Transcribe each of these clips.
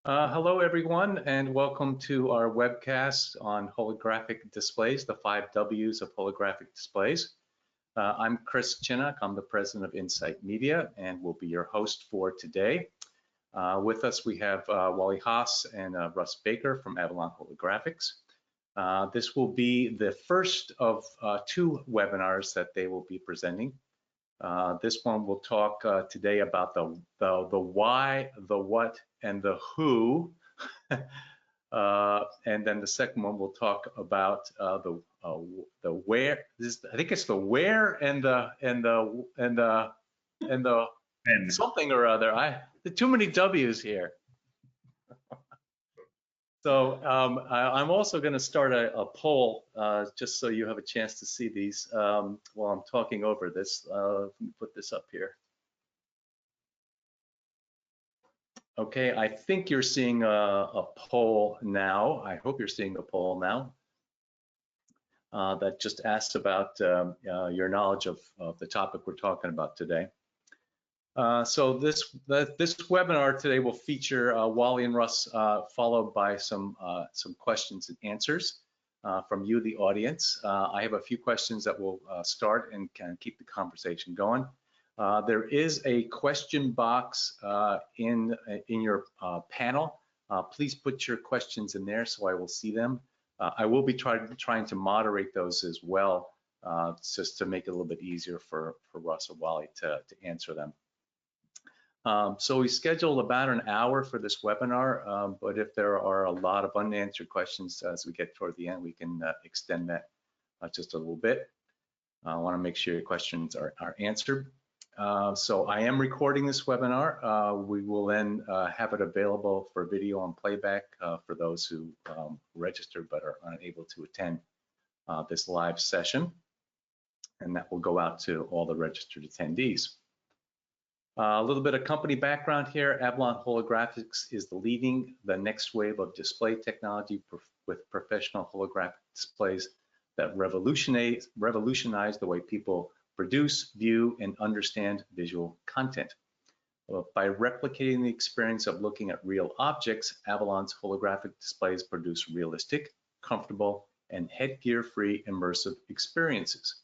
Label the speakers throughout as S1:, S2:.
S1: Hello, everyone, and welcome to our webcast on holographic displays, the 5 W's of holographic displays. I'm Chris Chinnock. I'm the president of Insight Media and will be your host for today. With us, we have Wally Haas and Russ Baker from Avalon Holographics. This will be the first of 2 webinars that they will be presenting. This one will talk today about the why, the what, and the who. And then the second one will talk about the where. I think it's the where and the something or other. Too many W's here. So I'm also going to start a poll just so you have a chance to see these while I'm talking over this. Let me put this up here. Okay, I think you're seeing a poll now. I hope you're seeing a poll now that just asks about your knowledge of the topic we're talking about today. So this webinar today will feature Wally and Russ, followed by some questions and answers from you, the audience. I have a few questions that will start and can keep the conversation going. There is a question box in your panel. Please put your questions in there so I will see them. I will be trying to moderate those as well, just to make it a little bit easier for Russ or Wally to answer them. So we scheduled about an hour for this webinar, but if there are a lot of unanswered questions as we get toward the end, we can extend that just a little bit. I want to make sure your questions are answered. So I am recording this webinar. We will then have it available for video and playback for those who registered but are unable to attend this live session. And that will go out to all the registered attendees. A little bit of company background here. Avalon Holographics is the next wave of display technology with professional holographic displays that revolutionize the way people produce, view, and understand visual content. By replicating the experience of looking at real objects, Avalon's holographic displays produce realistic, comfortable, and headgear-free immersive experiences.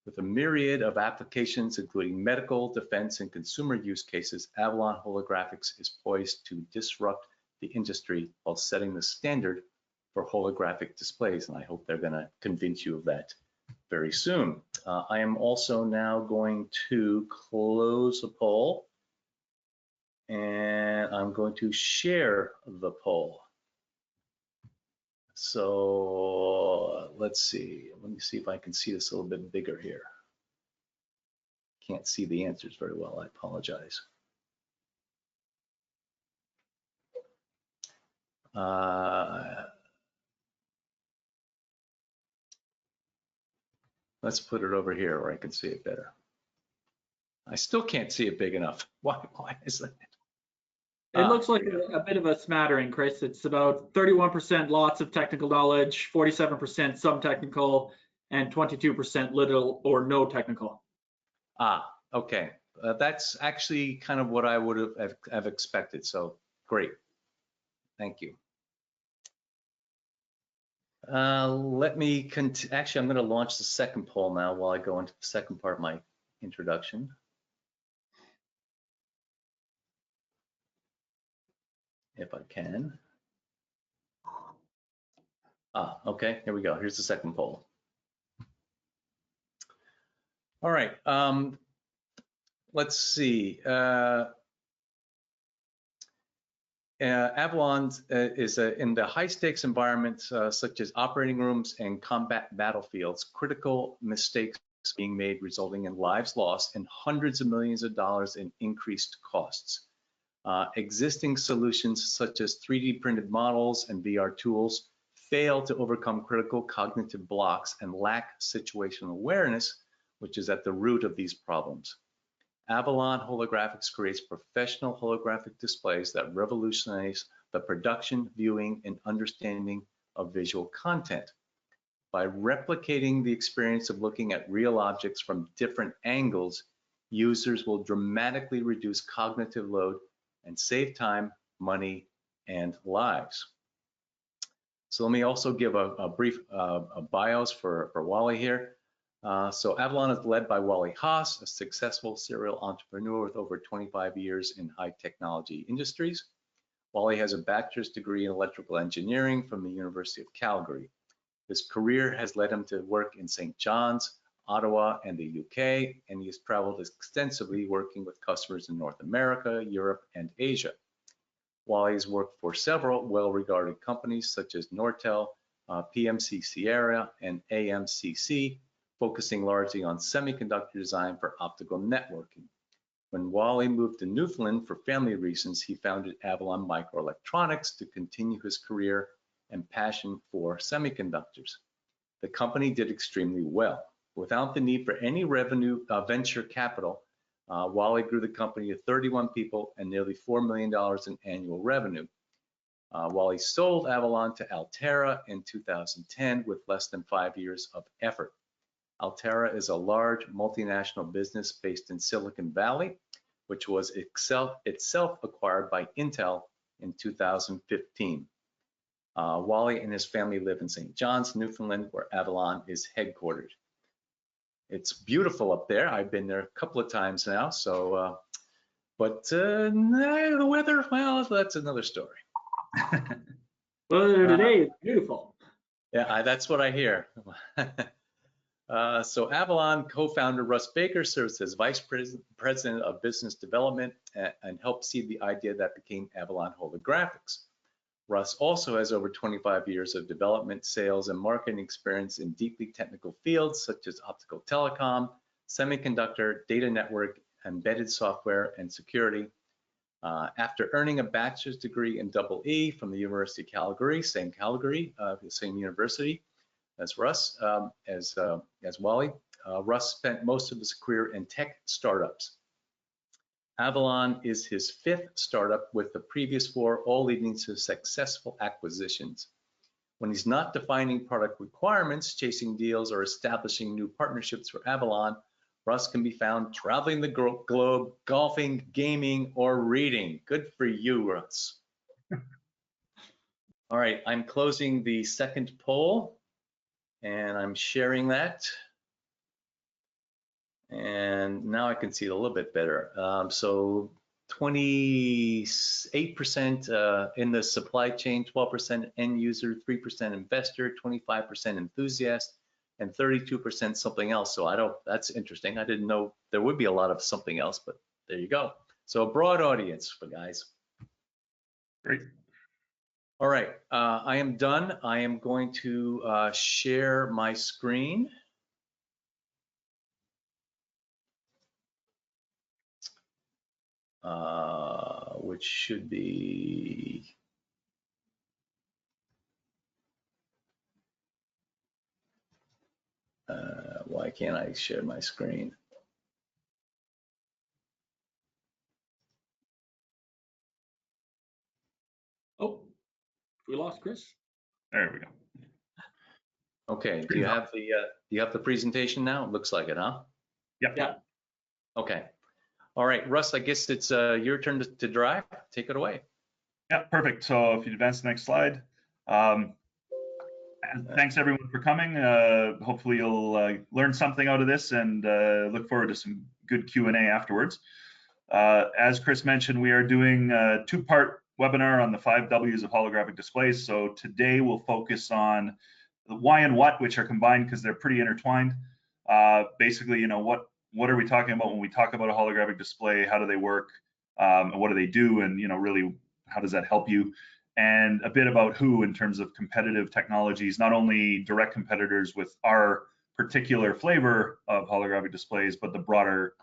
S1: With a myriad of applications, including medical, defense, and consumer use cases, Avalon Holographics is poised to disrupt the industry while setting the standard for holographic displays, and I hope they're going to convince you of that very soon. I am also now going to close the poll, and I'm going to share the poll. So let's see. Let me see if I can see this a little bit bigger here. Can't see the answers very well. I apologize. Let's put it over here where I can see it better. I still can't see it big enough. Why is that?
S2: It looks like a bit of a smattering, Chris. It's about 31% lots of technical knowledge, 47% some technical, and 22% little or no technical.
S1: Okay. That's actually kind of what I would have expected. So great. Thank you. Let me actually, I'm going to launch the second poll now while I go into the second part of my introduction. If I can. Okay, here we go. Here's the second poll. All right, let's see. Avalon is in the high-stakes environments such as operating rooms and combat battlefields. Critical mistakes being made, resulting in lives lost and hundreds of millions of dollars in increased costs. Existing solutions such as 3D printed models and VR tools fail to overcome critical cognitive blocks and lack situational awareness, which is at the root of these problems. Avalon Holographics creates professional holographic displays that revolutionize the production, viewing, and understanding of visual content. By replicating the experience of looking at real objects from different angles, users will dramatically reduce cognitive load and save time, money, and lives. So let me also give a brief bios for Wally here. So Avalon is led by Wally Haas, a successful serial entrepreneur with over 25 years in high technology industries. Wally has a bachelor's degree in electrical engineering from the University of Calgary. His career has led him to work in St. John's, Ottawa, and the UK, and he has traveled extensively working with customers in North America, Europe, and Asia. Wally has worked for several well-regarded companies such as Nortel, PMC Sierra, and AMCC, focusing largely on semiconductor design for optical networking. When Wally moved to Newfoundland for family reasons, he founded Avalon Microelectronics to continue his career and passion for semiconductors. The company did extremely well. Without the need for any revenue venture capital, Wally grew the company to 31 people and nearly $4 million in annual revenue. Wally sold Avalon to Altera in 2010 with less than 5 years of effort. Altera is a large multinational business based in Silicon Valley, which was itself acquired by Intel in 2015. Wally and his family live in St. John's, Newfoundland, where Avalon is headquartered. It's beautiful up there. I've been there a couple of times now. So, the weather, well, that's another story.
S2: Weather today is beautiful.
S1: Yeah, that's what I hear. So Avalon co-founder Russ Baker serves as vice president of business development and helped seed the idea that became Avalon Holographics. Russ also has over 25 years of development, sales, and marketing experience in deeply technical fields such as optical telecom, semiconductor, data network, embedded software, and security. After earning a bachelor's degree in EE from the University of Calgary, the same university as Russ, as Wally, Russ spent most of his career in tech startups. Avalon is his fifth startup, with the previous 4 all leading to successful acquisitions. When he's not defining product requirements, chasing deals, or establishing new partnerships for Avalon, Russ can be found traveling the globe, golfing, gaming, or reading. Good for you, Russ. All right, I'm closing the second poll, and I'm sharing that. And now I can see it a little bit better. So 28% in the supply chain, 12% end user, 3% investor, 25% enthusiast, and 32% something else. So that's interesting. I didn't know there would be a lot of something else, but there you go. So a broad audience for guys.
S3: Great.
S1: All right, I am done. I am going to share my screen. Which should be why can't I share my screen?
S2: Oh, we lost Chris.
S3: There we go.
S1: Okay, do you have the presentation now? It looks like it, huh?
S3: Yep.
S2: Yeah.
S1: Okay. All right, Russ, I guess it's your turn to drive. Take it away.
S3: Yeah, perfect. So if you advance the next slide. Thanks everyone for coming. Hopefully you'll learn something out of this, and look forward to some good Q&A afterwards. As Chris mentioned, we are doing a 2-part webinar on the 5 W's of holographic displays. So today we'll focus on the why and what, which are combined because they're pretty intertwined. Basically, what are we talking about when we talk about a holographic display? How do they work? What do they do? And really, how does that help you? And a bit about who in terms of competitive technologies, not only direct competitors with our particular flavor of holographic displays, but the broader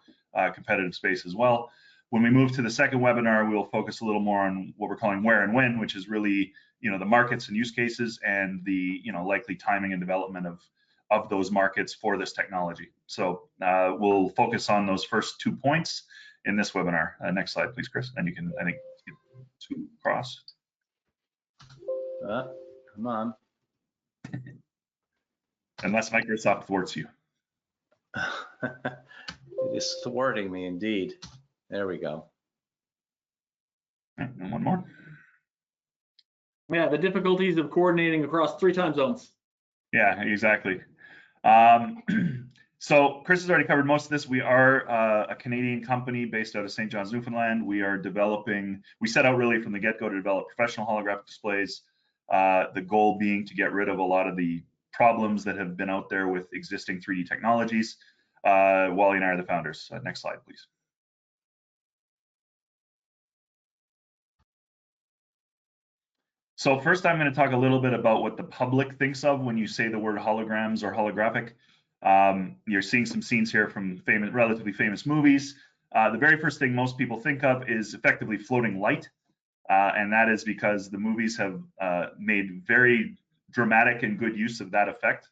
S3: competitive space as well. When we move to the second webinar, we'll focus a little more on what we're calling where and when, which is really the markets and use cases, and the likely timing and development of those markets for this technology. So we'll focus on those first 2 points in this webinar. Next slide, please, Chris. And you can, I think, skip 2 across.
S1: Come on.
S3: Unless Microsoft thwarts you.
S1: It is thwarting me indeed. There we go.
S3: And one more.
S2: Yeah, the difficulties of coordinating across 3 time zones.
S3: Yeah, exactly. So Chris has already covered most of this. We are a Canadian company based out of St. John's, Newfoundland. We set out really from the get-go to develop professional holographic displays. The goal being to get rid of a lot of the problems that have been out there with existing 3D technologies. Wally and I are the founders. Next slide, please. So first, I'm going to talk a little bit about what the public thinks of when you say the word holograms or holographic. You're seeing some scenes here from relatively famous movies. The very first thing most people think of is effectively floating light, and that is because the movies have made very dramatic and good use of that effect,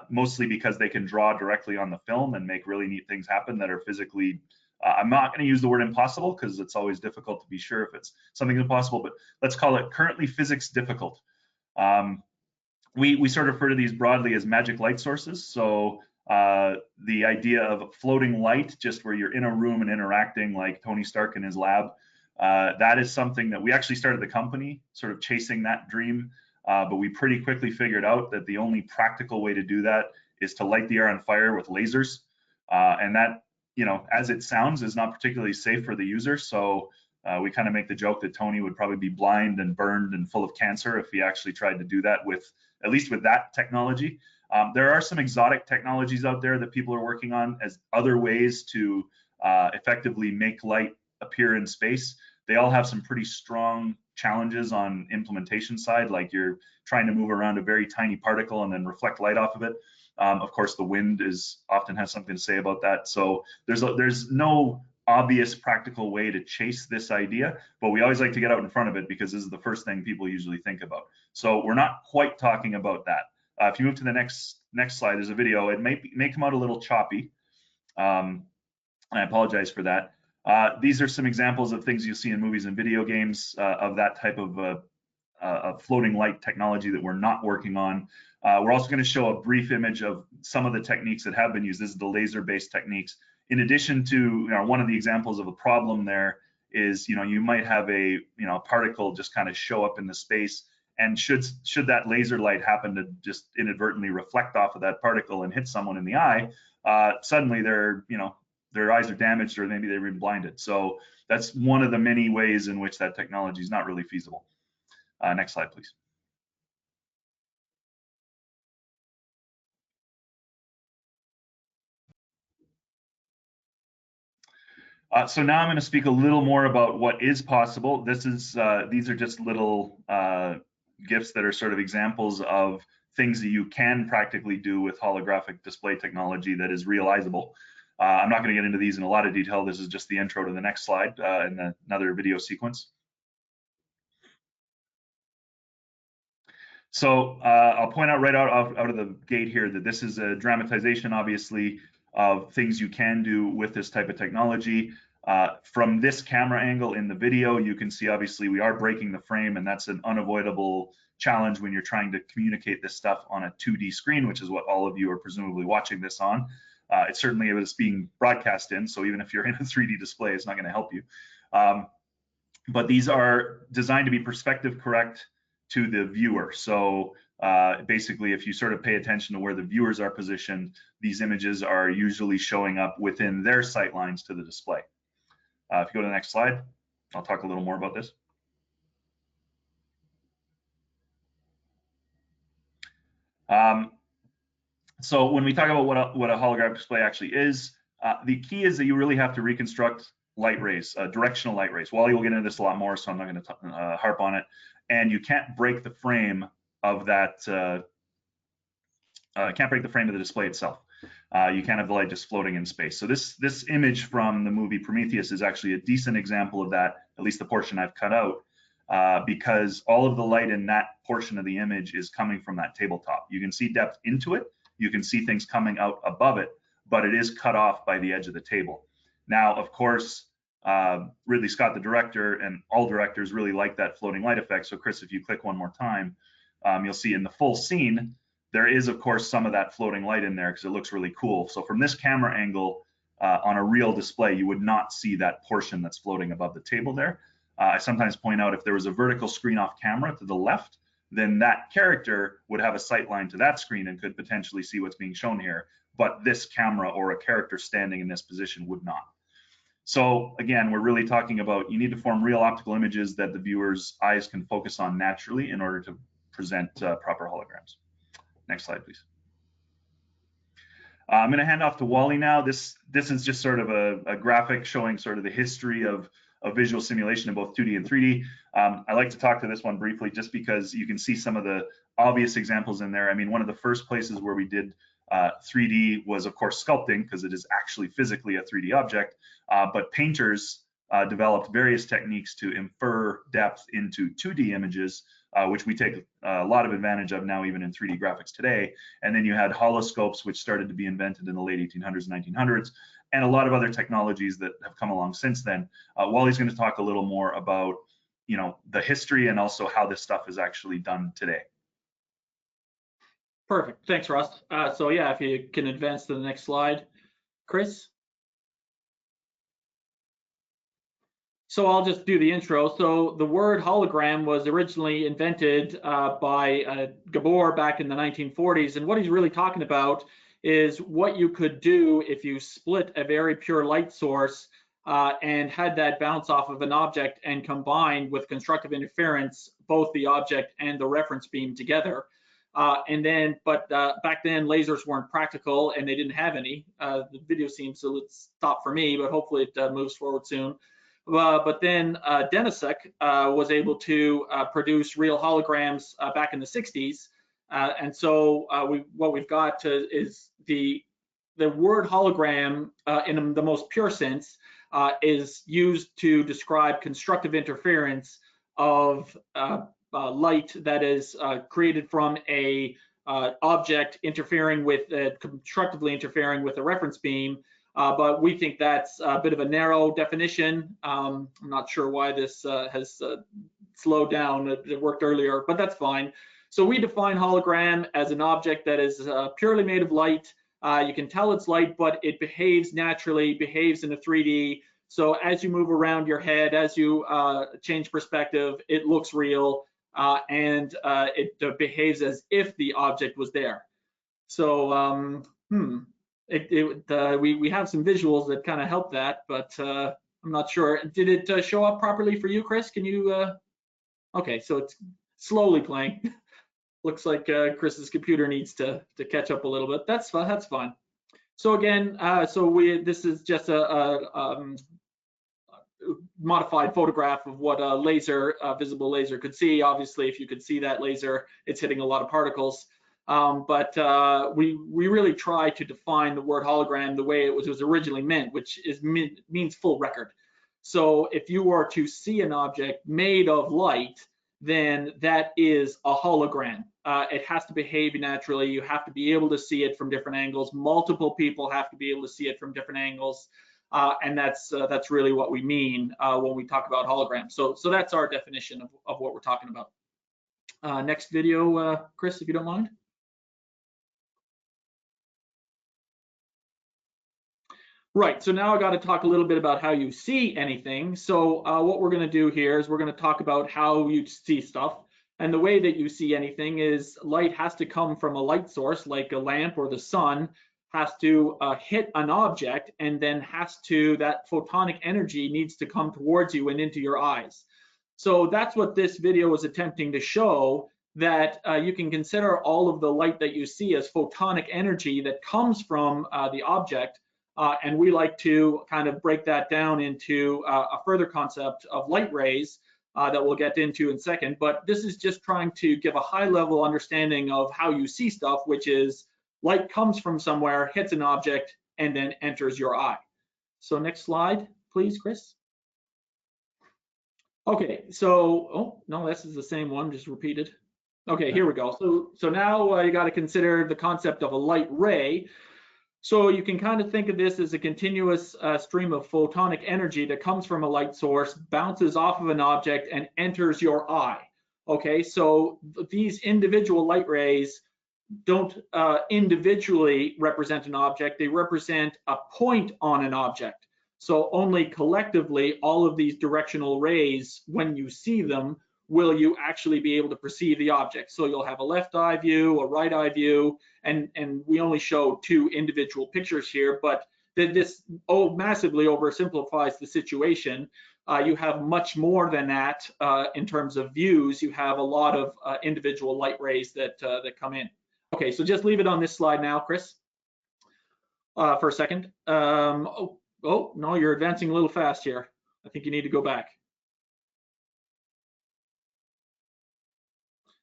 S3: mostly because they can draw directly on the film and make really neat things happen that are physically I'm not going to use the word impossible because it's always difficult to be sure if it's something impossible, but let's call it currently physics difficult. We sort of refer to these broadly as magic light sources. So the idea of floating light, just where you're in a room and interacting like Tony Stark in his lab, that is something that we actually started the company sort of chasing that dream, but we pretty quickly figured out that the only practical way to do that is to light the air on fire with lasers, and that, as it sounds, is not particularly safe for the user. So we kind of make the joke that Tony would probably be blind and burned and full of cancer if he actually tried to do that at least with that technology. There are some exotic technologies out there that people are working on as other ways to effectively make light appear in space. They all have some pretty strong challenges on implementation side, like you're trying to move around a very tiny particle and then reflect light off of it. Of course, the wind often has something to say about that. So there's no obvious practical way to chase this idea, but we always like to get out in front of it because this is the first thing people usually think about. So we're not quite talking about that. If you move to the next slide, there's a video. It may come out a little choppy. I apologize for that. These are some examples of things you'll see in movies and video games of that type of floating light technology that we're not working on. We're also going to show a brief image of some of the techniques that have been used. This is the laser-based techniques. In addition to, one of the examples of a problem there is, you might have a particle just kind of show up in the space, and should that laser light happen to just inadvertently reflect off of that particle and hit someone in the eye, suddenly their eyes are damaged, or maybe they've been blinded. So that's one of the many ways in which that technology is not really feasible. Next slide, please. So now I'm going to speak a little more about what is possible. These are just little GIFs that are sort of examples of things that you can practically do with holographic display technology that is realizable. I'm not going to get into these in a lot of detail. This is just the intro to the next slide in another video sequence. So I'll point out right out of the gate here that this is a dramatization, obviously, of things you can do with this type of technology. From this camera angle in the video, you can see obviously we are breaking the frame, and that's an unavoidable challenge when you're trying to communicate this stuff on a 2D screen, which is what all of you are presumably watching this on. It certainly is being broadcast in, so even if you're in a 3D display, it's not going to help you. But these are designed to be perspective correct to the viewer. So basically, if you sort of pay attention to where the viewers are positioned, these images are usually showing up within their sight lines to the display. If you go to the next slide, I'll talk a little more about this. So when we talk about what a holographic display actually is, the key is that you really have to reconstruct light rays, directional light rays. Wally will get into this a lot more, so I'm not going to harp on it. And you can't break the frame of that. Can't break the frame of the display itself. You can't have the light just floating in space. So this image from the movie Prometheus is actually a decent example of that, at least the portion I've cut out, because all of the light in that portion of the image is coming from that tabletop. You can see depth into it. You can see things coming out above it, but it is cut off by the edge of the table. Now, of course, Ridley Scott, the director, and all directors really like that floating light effect. So Chris, if you click one more time, you'll see in the full scene, there is, of course, some of that floating light in there because it looks really cool. So from this camera angle on a real display, you would not see that portion that's floating above the table there. I sometimes point out if there was a vertical screen off camera to the left, then that character would have a sight line to that screen and could potentially see what's being shown here, but this camera or a character standing in this position would not. So again, we're really talking about you need to form real optical images that the viewer's eyes can focus on naturally in order to present proper holograms. Next slide, please. I'm going to hand off to Wally now. This is just sort of a graphic showing sort of the history of visual simulation in both 2D and 3D. I like to talk to this one briefly just because you can see some of the obvious examples in there. I mean, one of the first places where we did 3D was, of course, sculpting, because it is actually physically a 3D object, but painters developed various techniques to infer depth into 2D images, which we take a lot of advantage of now, even in 3D graphics today. And then you had holoscopes, which started to be invented in the late 1800s and 1900s, and a lot of other technologies that have come along since then. Wally's going to talk a little more about, you know, the history and also how this stuff is actually done today.
S2: Perfect. Thanks, Russ. So yeah, if you can advance to the next slide, Chris. So I'll just do the intro. So the word hologram was originally invented by Gabor back in the 1940s. And what he's really talking about is what you could do if you split a very pure light source and had that bounce off of an object and combined with constructive interference, both the object and the reference beam together. Back then lasers weren't practical and they didn't have any. The video seems to stop for me, but hopefully it moves forward soon. But then Denisek was able to produce real holograms back in the 60s. And so what we've got is the word hologram in the most pure sense is used to describe constructive interference of light that is created from a object interfering with, constructively interfering with a reference beam. But we think that's a bit of a narrow definition. I'm not sure why this has slowed down. It worked earlier, but that's fine. So we define hologram as an object that is purely made of light. You can tell it's light, but it behaves naturally, behaves in a 3D. So as you move around your head, as you change perspective, it looks real and it behaves as if the object was there. So we have some visuals that kind of help that, but I'm not sure. Did it show up properly for you, Chris? Can you? Okay, so it's slowly playing. Looks like Chris's computer needs to catch up a little bit. That's fine. That's fine. So again, this is just a modified photograph of what a laser, visible laser, could see. Obviously, if you could see that laser, it's hitting a lot of particles. But we really try to define the word hologram the way it was originally meant, which means full record. So if you were to see an object made of light, then that is a hologram. It has to behave naturally. You have to be able to see it from different angles. Multiple people have to be able to see it from different angles. And that's really what we mean when we talk about holograms. So that's our definition of what we're talking about. Next video, Chris, if you don't mind. Right, so now I got to talk a little bit about how you see anything. So what we're going to do here is we're going to talk about how you see stuff. And the way that you see anything is light has to come from a light source like a lamp or the sun, has to hit an object, and then that photonic energy needs to come towards you and into your eyes. So that's what this video is attempting to show, that you can consider all of the light that you see as photonic energy that comes from the object. And we like to kind of break that down into a further concept of light rays that we'll get into in a second. But this is just trying to give a high-level understanding of how you see stuff, which is light comes from somewhere, hits an object, and then enters your eye. So next slide, please, Chris. Okay, so, oh, no, this is the same one, just repeated. Okay, here we go. So now you got to consider the concept of a light ray. So you can kind of think of this as a continuous stream of photonic energy that comes from a light source, bounces off of an object, and enters your eye. Okay, so these individual light rays don't individually represent an object, they represent a point on an object. So only collectively, all of these directional rays, when you see them, will you actually be able to perceive the object. So you'll have a left eye view, a right eye view, and we only show 2 individual pictures here, but this massively oversimplifies the situation. You have much more than that in terms of views. You have a lot of individual light rays that come in. Okay, so just leave it on this slide now, Chris, for a second. Oh, no, you're advancing a little fast here. I think you need to go back.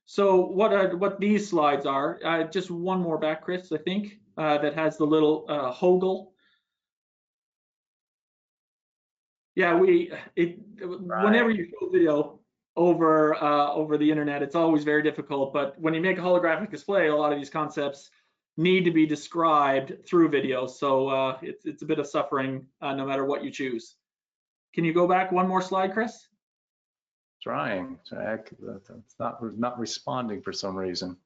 S2: So what these slides are, just one more back, Chris, I think, that has the little Hogel. Yeah, whenever you show video over the internet, it's always very difficult. But when you make a holographic display, a lot of these concepts need to be described through video. So it's a bit of suffering no matter what you choose. Can you go back one more slide, Chris?
S1: Trying. It's not responding for some reason.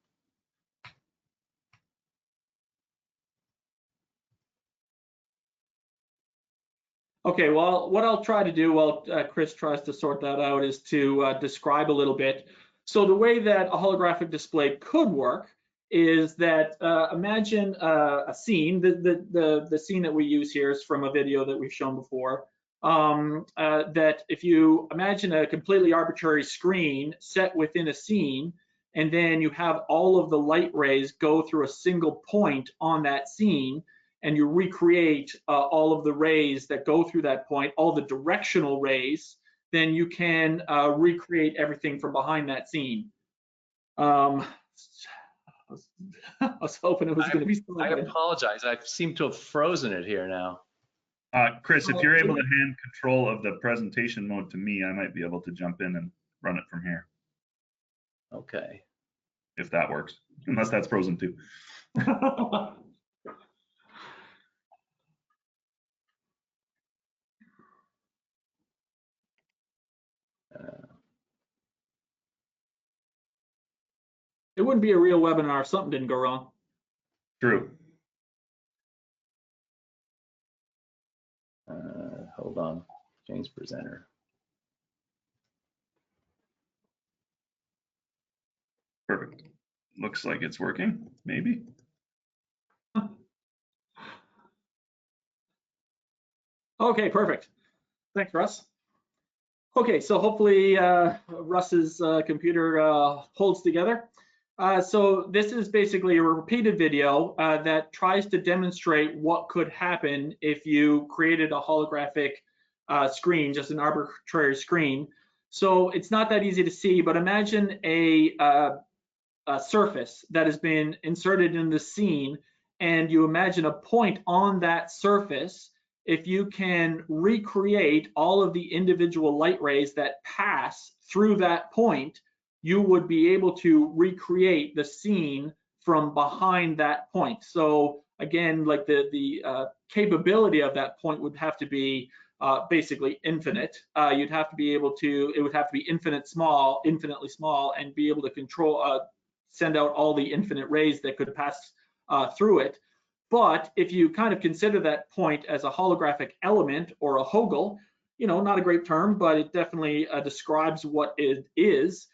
S2: Okay, well, what I'll try to do while Chris tries to sort that out is to describe a little bit. So the way that a holographic display could work is that imagine a scene. The scene that we use here is from a video that we've shown before. That if you imagine a completely arbitrary screen set within a scene, and then you have all of the light rays go through a single point on that scene, and you recreate all of the rays that go through that point, all the directional rays, then you can recreate everything from behind that scene. I was hoping it was going to be so
S1: I
S2: good.
S1: apologize. I seem to have frozen it here now.
S3: Chris, if you're able to hand control of the presentation mode to me, I might be able to jump in and run it from here.
S1: Okay.
S3: If that works, unless that's frozen too.
S2: It wouldn't be a real webinar if something didn't go wrong.
S3: True.
S1: Hold on. Change presenter.
S3: Perfect. Looks like it's working, maybe.
S2: Okay, perfect. Thanks, Russ. Okay, so hopefully Russ's computer holds together. So this is basically a repeated video that tries to demonstrate what could happen if you created a holographic screen, just an arbitrary screen. So it's not that easy to see, but imagine a surface that has been inserted in the scene, and you imagine a point on that surface. If you can recreate all of the individual light rays that pass through that point, you would be able to recreate the scene from behind that point. So again, like the capability of that point would have to be basically infinite. You'd have to be able to, it would have to be infinitely small, and be able to control, send out all the infinite rays that could pass through it. But if you kind of consider that point as a holographic element or a Hogel, you know, not a great term, but it definitely describes what it is,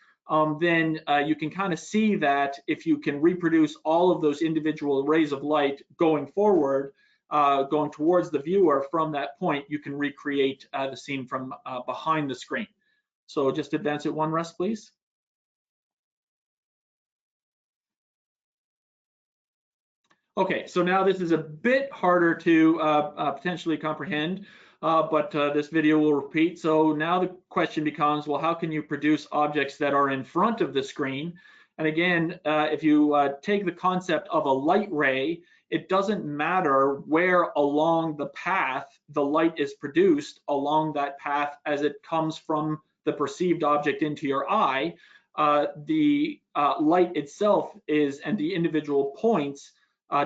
S2: then you can kind of see that if you can reproduce all of those individual rays of light going forward, going towards the viewer from that point, you can recreate the scene from behind the screen. So just advance it one, Russ, please. Okay, so now this is a bit harder to potentially comprehend, but this video will repeat. So now the question becomes, well, how can you produce objects that are in front of the screen? And again, if you take the concept of a light ray, it doesn't matter where along the path the light is produced along that path as it comes from the perceived object into your eye. The light itself is, and the individual points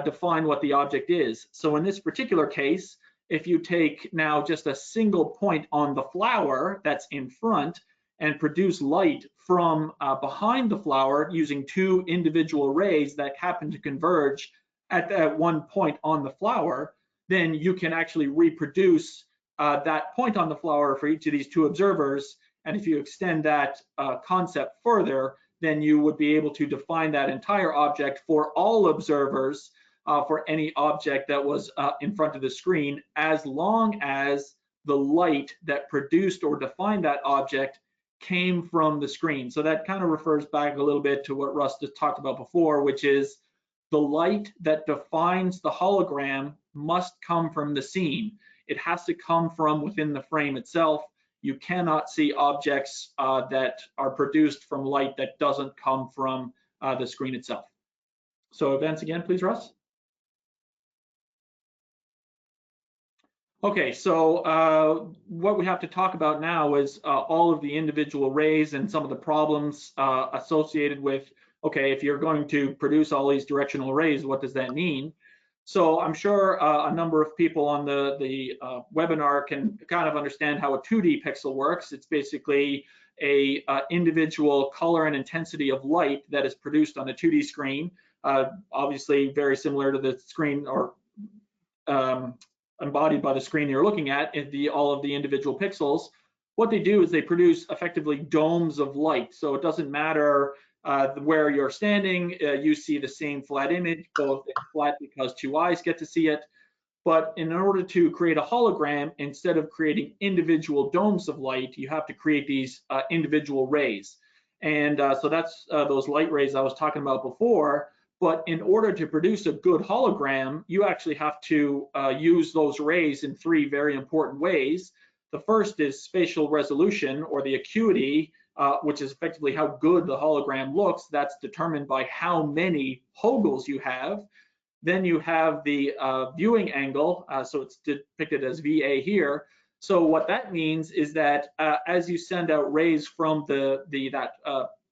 S2: define what the object is. So in this particular case, if you take now just a single point on the flower that's in front and produce light from behind the flower using 2 individual rays that happen to converge at that one point on the flower, then you can actually reproduce that point on the flower for each of these two observers. And if you extend that concept further, then you would be able to define that entire object for all observers for any object that was in front of the screen, as long as the light that produced or defined that object came from the screen. So that kind of refers back a little bit to what Russ just talked about before, which is the light that defines the hologram must come from the scene. It has to come from within the frame itself. You cannot see objects that are produced from light that doesn't come from the screen itself. So advance again, please, Russ. Okay, so what we have to talk about now is all of the individual rays and some of the problems associated with, okay, if you're going to produce all these directional rays, what does that mean? So I'm sure a number of people on the webinar can kind of understand how a 2D pixel works. It's basically a individual color and intensity of light that is produced on a 2D screen, obviously very similar to the screen or embodied by the screen you're looking at, all of the individual pixels. What they do is they produce effectively domes of light. So it doesn't matter where you're standing, you see the same flat image, both flat because two eyes get to see it. But in order to create a hologram, instead of creating individual domes of light, you have to create these individual rays. And so that's those light rays I was talking about before. But in order to produce a good hologram, you actually have to use those rays in three very important ways. The first is spatial resolution, or the acuity, which is effectively how good the hologram looks. That's determined by how many Hogels you have. Then you have the viewing angle, so it's depicted as VA here. So what that means is that as you send out rays from that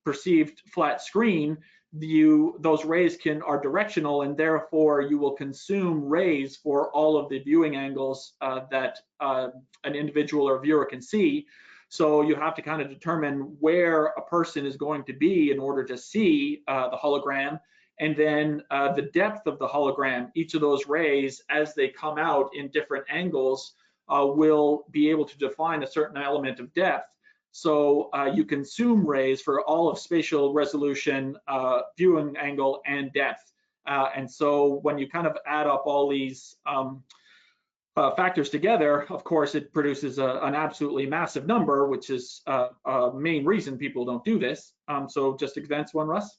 S2: perceived flat screen, those rays are directional, and therefore you will consume rays for all of the viewing angles that an individual or viewer can see. So you have to kind of determine where a person is going to be in order to see the hologram, and then the depth of the hologram. Each of those rays, as they come out in different angles, will be able to define a certain element of depth. So you consume rays for all of spatial resolution, viewing angle, and depth. And so when you kind of add up all these factors together, of course, it produces an absolutely massive number, which is a main reason people don't do this. So just advance one, Russ.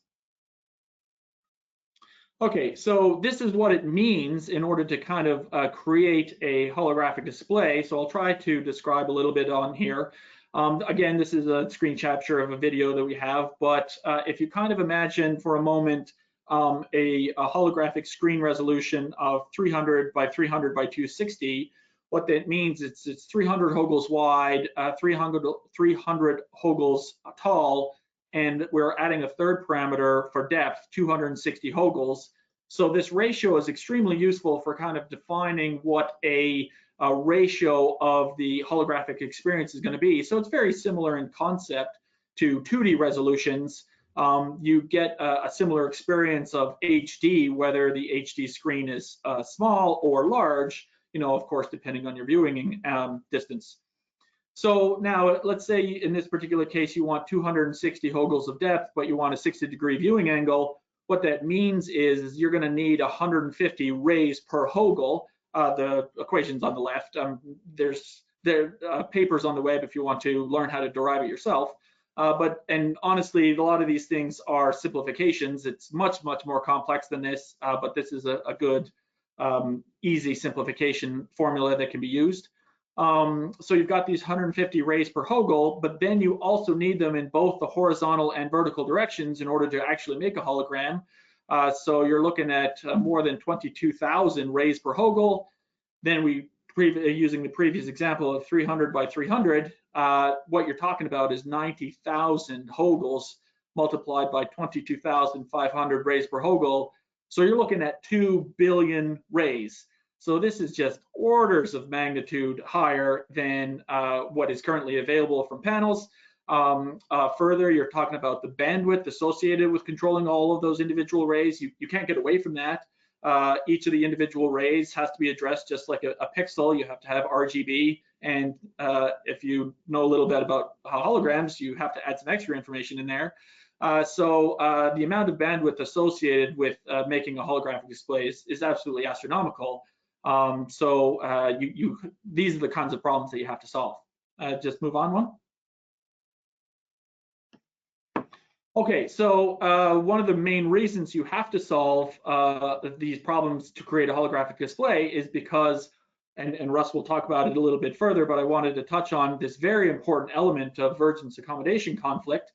S2: Okay, so this is what it means in order to kind of create a holographic display. So I'll try to describe a little bit on here. Again, this is a screen capture of a video that we have, but if you kind of imagine for a moment a holographic screen resolution of 300 by 300 by 260, what that means is it's 300 Hogels wide, 300 Hogels tall, and we're adding a third parameter for depth, 260 Hogels. So this ratio is extremely useful for kind of defining what a ratio of the holographic experience is going to be. So it's very similar in concept to 2D resolutions. You get a similar experience of HD, whether the HD screen is small or large, of course, depending on your viewing distance. So now let's say in this particular case, you want 260 Hogels of depth, but you want a 60-degree viewing angle. What that means is you're going to need 150 rays per Hogel. The equation's on the left. There are papers on the web if you want to learn how to derive it yourself. And honestly, a lot of these things are simplifications. It's much, much more complex than this, but this is a good, easy simplification formula that can be used. So you've got these 150 rays per Hogel, but then you also need them in both the horizontal and vertical directions in order to actually make a hologram. So you're looking at more than 22,000 rays per Hogel. Then using the previous example of 300 by 300, what you're talking about is 90,000 Hogels multiplied by 22,500 rays per Hogel. So you're looking at 2 billion rays. So this is just orders of magnitude higher than what is currently available from panels. Further, you're talking about the bandwidth associated with controlling all of those individual rays. You can't get away from that. Each of the individual rays has to be addressed just like a pixel. You have to have RGB And if you know a little bit about holograms, you have to add some extra information in there. So the amount of bandwidth associated with making a holographic display is absolutely astronomical. These are the kinds of problems that you have to solve. Just move on one. Okay, so one of the main reasons you have to solve these problems to create a holographic display is because, and Russ will talk about it a little bit further, but I wanted to touch on this very important element of vergence accommodation conflict.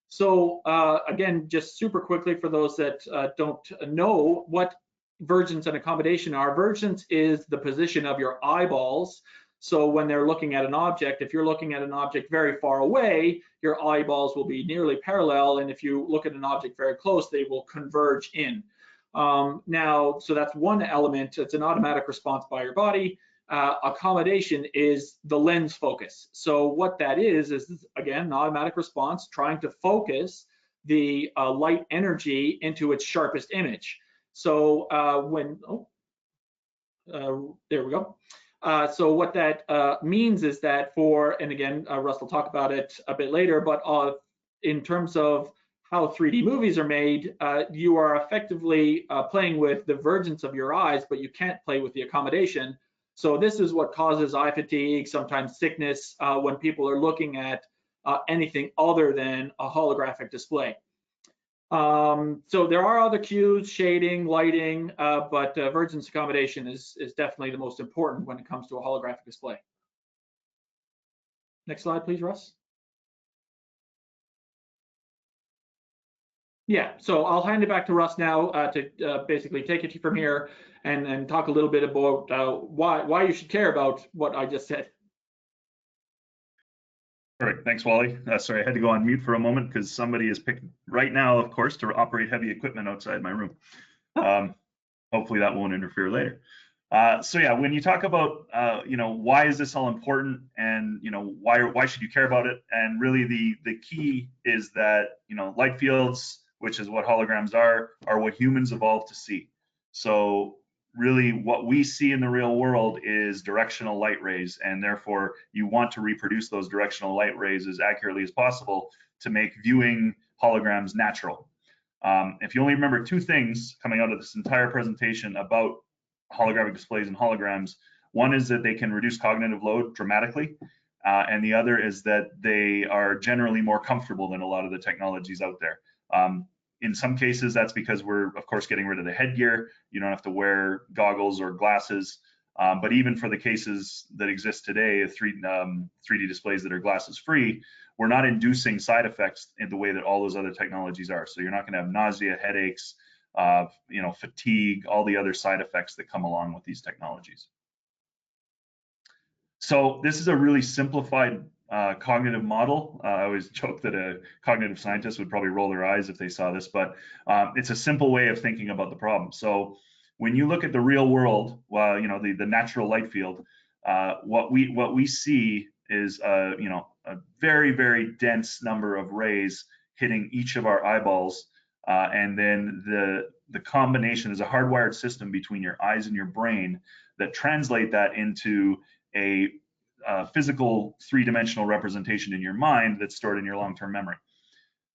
S2: So again, just super quickly for those that don't know what vergence and accommodation are, vergence is the position of your eyeballs. So when they're looking at an object, if you're looking at an object very far away, your eyeballs will be nearly parallel. And if you look at an object very close, they will converge in. Now, so that's one element. It's an automatic response by your body. Accommodation is the lens focus. So what that is again, an automatic response trying to focus the light energy into its sharpest image. So there we go. So what that means is that and again, Russ will talk about it a bit later, but in terms of how 3D movies are made, you are effectively playing with the vergence of your eyes, but you can't play with the accommodation. So this is what causes eye fatigue, sometimes sickness, when people are looking at anything other than a holographic display. So there are other cues, shading, lighting, but vergence accommodation is definitely the most important when it comes to a holographic display. Next slide, please, Russ. Yeah, so I'll hand it back to Russ now to basically take it from here and talk a little bit about why you should care about what I just said.
S3: All right, thanks, Wally. Sorry, I had to go on mute for a moment because somebody is picked right now, of course, to operate heavy equipment outside my room. Hopefully that won't interfere later. So yeah, when you talk about, why is this all important, and why should you care about it? And really, the key is that light fields, which is what holograms are what humans evolved to see. So really what we see in the real world is directional light rays, and therefore you want to reproduce those directional light rays as accurately as possible to make viewing holograms natural. If you only remember two things coming out of this entire presentation about holographic displays and holograms, one is that they can reduce cognitive load dramatically, and the other is that they are generally more comfortable than a lot of the technologies out there. In some cases, that's because we're, of course, getting rid of the headgear. You don't have to wear goggles or glasses. But even for the cases that exist today, 3D displays that are glasses free, we're not inducing side effects in the way that all those other technologies are. So you're not going to have nausea, headaches, fatigue, all the other side effects that come along with these technologies. So this is a really simplified cognitive model. I always joke that a cognitive scientist would probably roll their eyes if they saw this, but it's a simple way of thinking about the problem. So when you look at the real world, the natural light field, what we see is a very, very dense number of rays hitting each of our eyeballs, and then the combination is a hardwired system between your eyes and your brain that translate that into a physical three-dimensional representation in your mind that's stored in your long-term memory.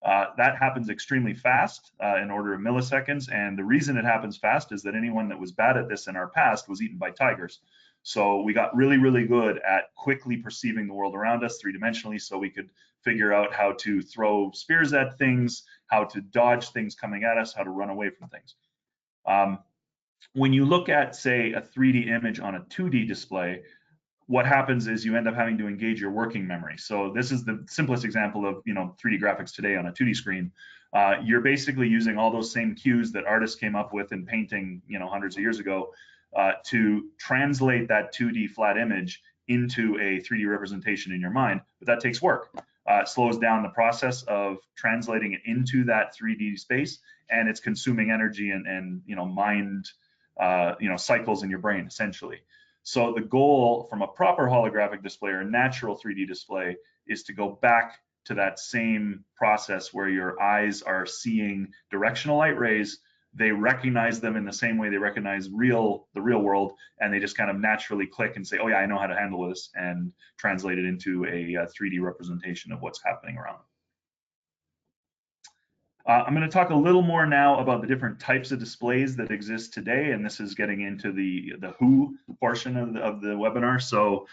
S3: That happens extremely fast, in order of milliseconds, and the reason it happens fast is that anyone that was bad at this in our past was eaten by tigers. So we got really, really good at quickly perceiving the world around us three-dimensionally, so we could figure out how to throw spears at things, how to dodge things coming at us, how to run away from things. When you look at, say, a 3D image on a 2D display, what happens is you end up having to engage your working memory. So this is the simplest example of 3D graphics today on a 2D screen. You're basically using all those same cues that artists came up with in painting hundreds of years ago to translate that 2D flat image into a 3D representation in your mind, but that takes work. It slows down the process of translating it into that 3D space, and it's consuming energy and mind cycles in your brain essentially. So the goal from a proper holographic display or natural 3D display is to go back to that same process where your eyes are seeing directional light rays they recognize them in the same way they recognize the real world, and they just kind of naturally click and say, oh yeah, I know how to handle this, and translate it into a 3D representation of what's happening around them. I'm going to talk a little more now about the different types of displays that exist today, and this is getting into the who portion of the webinar. So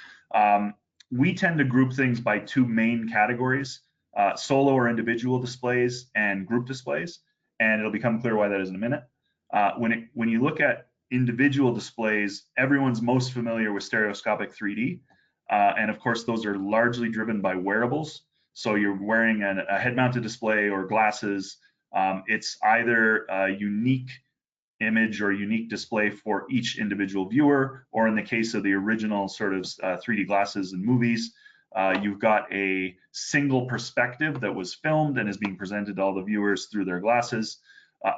S3: we tend to group things by two main categories, solo or individual displays and group displays, and it'll become clear why that is in a minute. When you look at individual displays, everyone's most familiar with stereoscopic 3D, and of course those are largely driven by wearables. So you're wearing a head-mounted display or glasses. It's either a unique image or unique display for each individual viewer, or in the case of the original sort of 3D glasses and movies, you've got a single perspective that was filmed and is being presented to all the viewers through their glasses.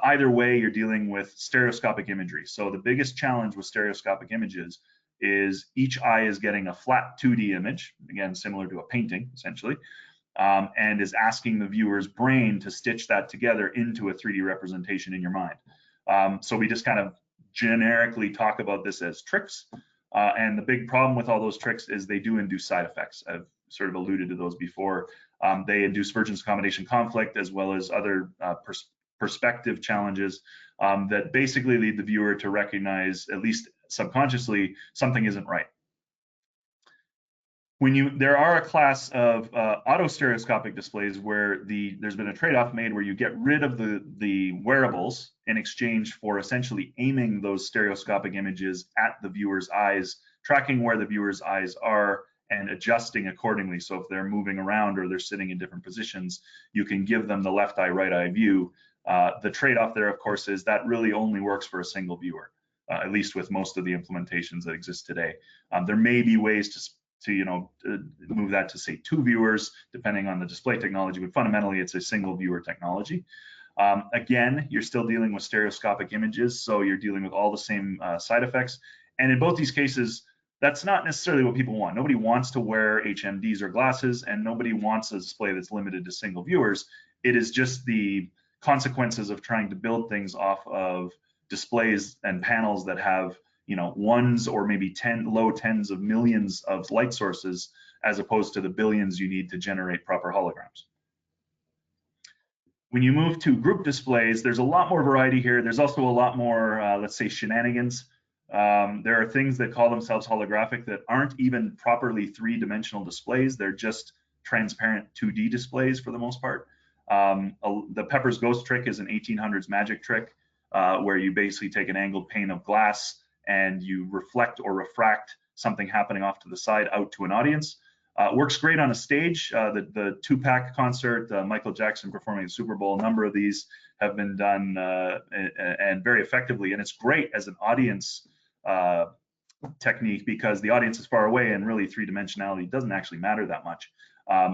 S3: Either way, you're dealing with stereoscopic imagery. So the biggest challenge with stereoscopic images is each eye is getting a flat 2D image, again, similar to a painting, essentially, and is asking the viewer's brain to stitch that together into a 3D representation in your mind. So we just kind of generically talk about this as tricks. And the big problem with all those tricks is they do induce side effects. I've sort of alluded to those before. They induce vergence accommodation conflict, as well as other perspective challenges that basically lead the viewer to recognize, at least subconsciously, something isn't right. There are a class of autostereoscopic displays where there's been a trade-off made where you get rid of the wearables in exchange for essentially aiming those stereoscopic images at the viewer's eyes, tracking where the viewer's eyes are and adjusting accordingly. So if they're moving around or they're sitting in different positions, you can give them the left eye, right eye view. The trade-off there, of course, is that really only works for a single viewer, at least with most of the implementations that exist today. There may be ways to move that to say 2 viewers, depending on the display technology, but fundamentally it's a single viewer technology. Again, you're still dealing with stereoscopic images, so you're dealing with all the same side effects. And in both these cases, that's not necessarily what people want. Nobody wants to wear HMDs or glasses, and nobody wants a display that's limited to single viewers. It is just the consequences of trying to build things off of displays and panels that have ones or maybe low tens of millions of light sources, as opposed to the billions you need to generate proper holograms. When you move to group displays, there's a lot more variety here. There's also a lot more, let's say, shenanigans. There are things that call themselves holographic that aren't even properly 3-dimensional displays. They're just transparent 2D displays for the most part. The Pepper's Ghost trick is an 1800s magic trick where you basically take an angled pane of glass and you reflect or refract something happening off to the side out to an audience. Works great on a stage. The Tupac concert, Michael Jackson performing the Super Bowl, a number of these have been done and very effectively. And it's great as an audience technique because the audience is far away and really 3-dimensionality doesn't actually matter that much.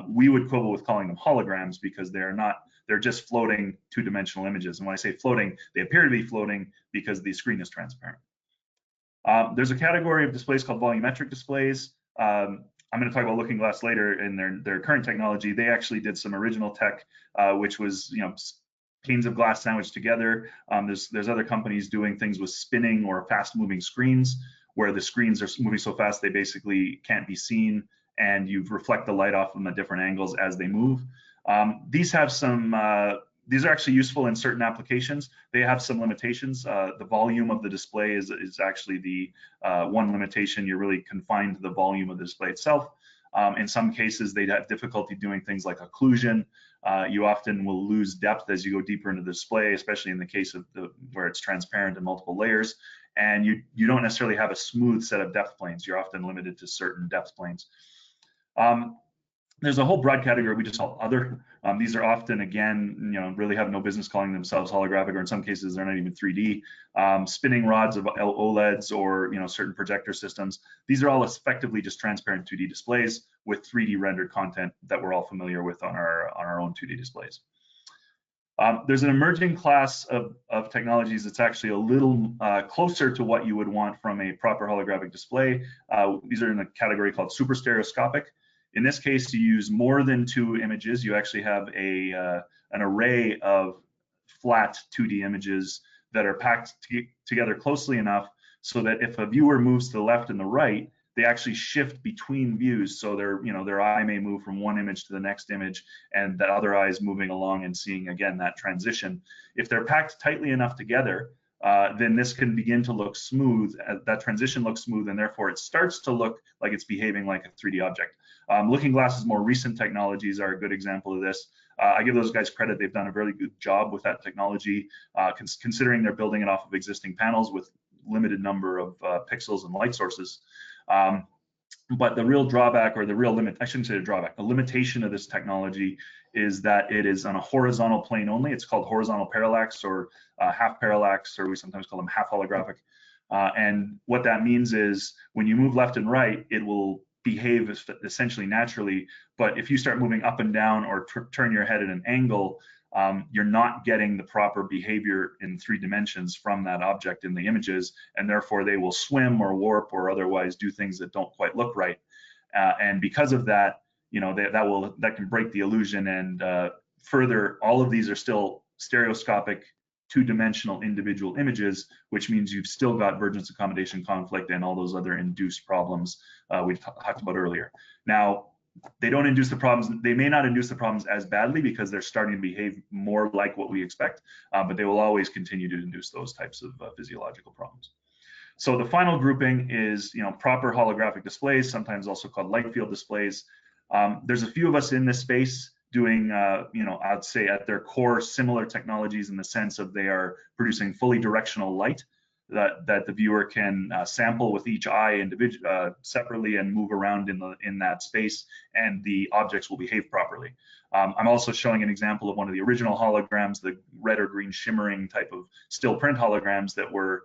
S3: We would quibble with calling them holograms because they're just floating 2-dimensional images. And when I say floating, they appear to be floating because the screen is transparent. There's a category of displays called volumetric displays. I'm going to talk about Looking Glass later in their current technology. They actually did some original tech, which was panes of glass sandwiched together. There's other companies doing things with spinning or fast-moving screens, where the screens are moving so fast they basically can't be seen, and you reflect the light off them at different angles as they move. These have some. These are actually useful in certain applications. They have some limitations. The volume of the display is actually the one limitation. You're really confined to the volume of the display itself. In some cases, they'd have difficulty doing things like occlusion. You often will lose depth as you go deeper into the display, especially in the case of where it's transparent and multiple layers. And you don't necessarily have a smooth set of depth planes. You're often limited to certain depth planes. There's a whole broad category we just call other. These are often, again, really have no business calling themselves holographic, or in some cases they're not even 3D. Spinning rods of OLEDs or certain projector systems. These are all effectively just transparent 2D displays with 3D rendered content that we're all familiar with on our own 2D displays. There's an emerging class of technologies that's actually a little closer to what you would want from a proper holographic display. These are in a category called super stereoscopic. In this case, you use more than 2 images. You actually have an array of flat 2D images that are packed together closely enough so that if a viewer moves to the left and the right, they actually shift between views. So their eye may move from one image to the next image, and the other eye is moving along and seeing again that transition. If they're packed tightly enough together, then this can begin to look smooth. That transition looks smooth, and therefore it starts to look like it's behaving like a 3D object. Looking Glass's more recent technologies are a good example of this. I give those guys credit. They've done a really good job with that technology, considering they're building it off of existing panels with limited number of pixels and light sources. But the real drawback, or the real limit, I shouldn't say a drawback, the limitation of this technology is that it is on a horizontal plane only. It's called horizontal parallax, or half parallax, or we sometimes call them half holographic. And what that means is when you move left and right, it will behave essentially naturally. But if you start moving up and down or turn your head at an angle, you're not getting the proper behavior in 3 dimensions from that object in the images, and therefore they will swim or warp or otherwise do things that don't quite look right. And because of that, that can break the illusion. And further, all of these are still stereoscopic, 2-dimensional individual images, which means you've still got divergence, accommodation, conflict, and all those other induced problems we talked about earlier. Now, they don't induce the problems. They may not induce the problems as badly because they're starting to behave more like what we expect, but they will always continue to induce those types of physiological problems. So the final grouping is, proper holographic displays, sometimes also called light field displays. There's a few of us in this space doing, I'd say at their core, similar technologies in the sense of they are producing fully directional light that the viewer can sample with each eye separately and move around in that space, and the objects will behave properly. I'm also showing an example of one of the original holograms, the red or green shimmering type of still print holograms that were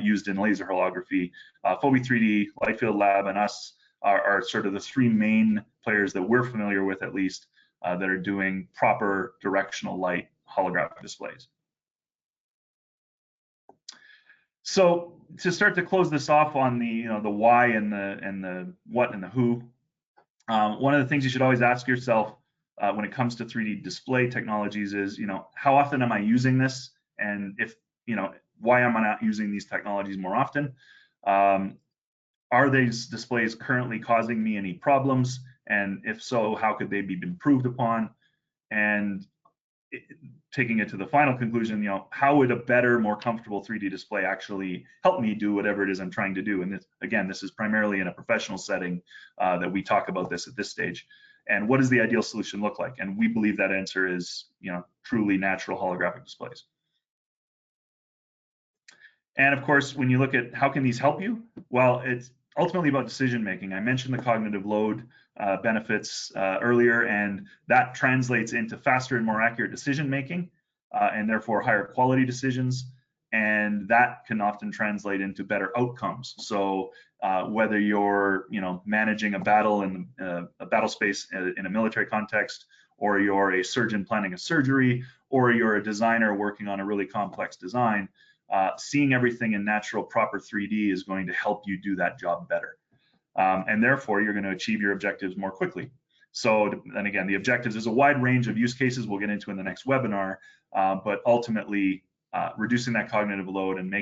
S3: used in laser holography. Fobi 3D, Light Field Lab, and us are sort of the 3 main players that we're familiar with, at least, that are doing proper directional light holographic displays. So to start to close this off on the the why and the what and the who, one of the things you should always ask yourself when it comes to 3D display technologies is, how often am I using this, and if why am I not using these technologies more often? Are these displays currently causing me any problems, and if so, how could they be improved upon? And taking it to the final conclusion, how would a better, more comfortable 3D display actually help me do whatever it is I'm trying to do? And this is primarily in a professional setting that we talk about this at this stage. And what does the ideal solution look like? And we believe that answer is, truly natural holographic displays. And of course, when you look at how can these help you, well, it's ultimately about decision making. I mentioned the cognitive load benefits earlier, and that translates into faster and more accurate decision making, and therefore higher quality decisions. And that can often translate into better outcomes. So whether you're managing a battle in a battle space in a military context, or you're a surgeon planning a surgery, or you're a designer working on a really complex design, seeing everything in natural, proper 3D is going to help you do that job better. And therefore, you're going to achieve your objectives more quickly. So, and again, the objectives is a wide range of use cases we'll get into in the next webinar, but ultimately, reducing that cognitive load and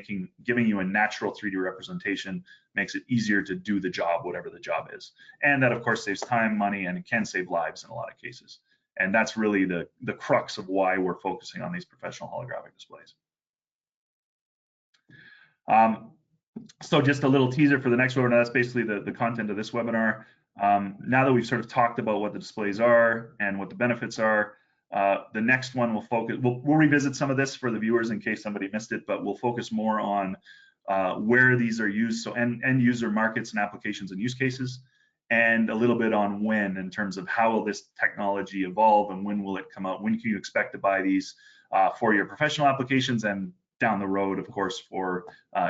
S3: giving you a natural 3D representation makes it easier to do the job, whatever the job is. And that, of course, saves time, money, and it can save lives in a lot of cases. And that's really the crux of why we're focusing on these professional holographic displays. So just a little teaser for the next webinar. That's basically the content of this webinar. Now that we've sort of talked about what the displays are and what the benefits are, the next one will focus, we'll revisit some of this for the viewers in case somebody missed it, but we'll focus more on where these are used, so end user markets and applications and use cases, and a little bit on when, in terms of how will this technology evolve and when will it come out, when can you expect to buy these for your professional applications, and down the road, of course, for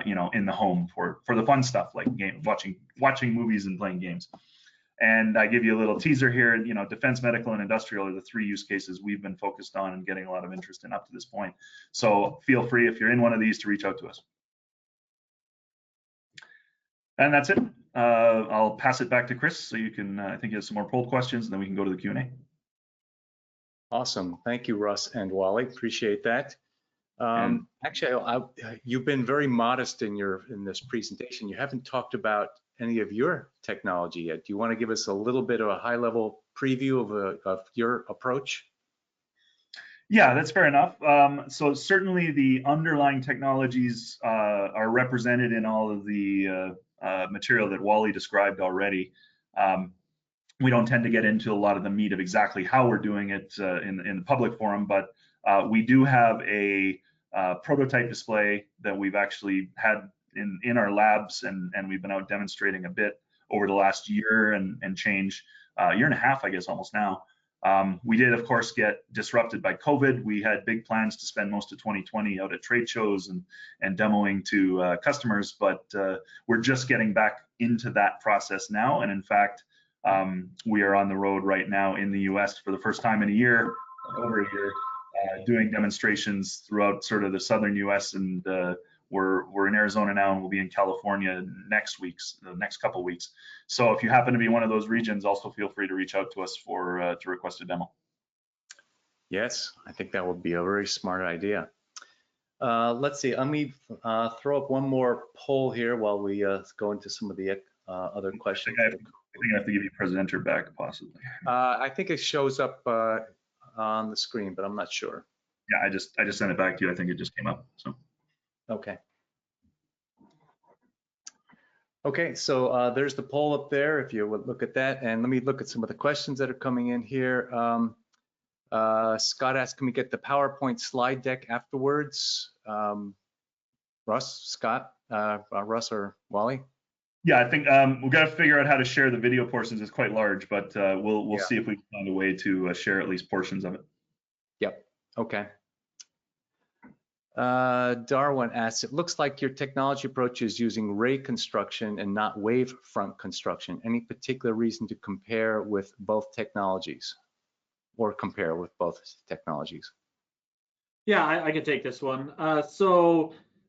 S3: in the home for the fun stuff like watching movies and playing games. And I give you a little teaser here. Defense, medical, and industrial are the 3 use cases we've been focused on and getting a lot of interest in up to this point. So feel free, if you're in one of these, to reach out to us. And that's it. I'll pass it back to Chris so you can, I think you have some more poll questions, and then we can go to the Q&A.
S1: Awesome. Thank you, Russ and Wally. Appreciate that. Actually, you've been very modest in this presentation. You haven't talked about any of your technology yet. Do you want to give us a little bit of a high-level preview of your approach?
S3: Yeah, that's fair enough. So certainly the underlying technologies are represented in all of the material that Wally described already. We don't tend to get into a lot of the meat of exactly how we're doing it in the public forum, but we do have a prototype display that we've actually had in our labs, and we've been out demonstrating a bit over the last year and change, year and a half, I guess, almost now. We did, of course, get disrupted by COVID. We had big plans to spend most of 2020 out at trade shows and demoing to customers, but we're just getting back into that process now. And in fact, we are on the road right now in the US for the first time in over a year, doing demonstrations throughout sort of the southern US, and we're in Arizona now, and we'll be in California the next couple weeks. So if you happen to be one of those regions, also feel free to reach out to us to request a demo.
S1: Yes, I think that would be a very smart idea. Let's see, let me throw up one more poll here while we go into some of the other questions.
S3: I think I have to give you presenter back, possibly.
S1: I think it shows up on the screen, but I'm not sure.
S3: Yeah, I just sent it back to you. I think it just came up. So.
S1: Okay. Okay, so there's the poll up there, if you would look at that. And let me look at some of the questions that are coming in here. Scott asked, can we get the PowerPoint slide deck afterwards? Russ, Scott, Russ or Wally?
S3: Yeah, I think we've got to figure out how to share the video portions. It's quite large, but we'll see if we can find a way to share at least portions of it.
S1: Yep, okay. Darwin asks, it looks like your technology approach is using ray construction and not wave front construction. Any particular reason to compare with both technologies or compare with both technologies?
S2: Yeah, I can take this one.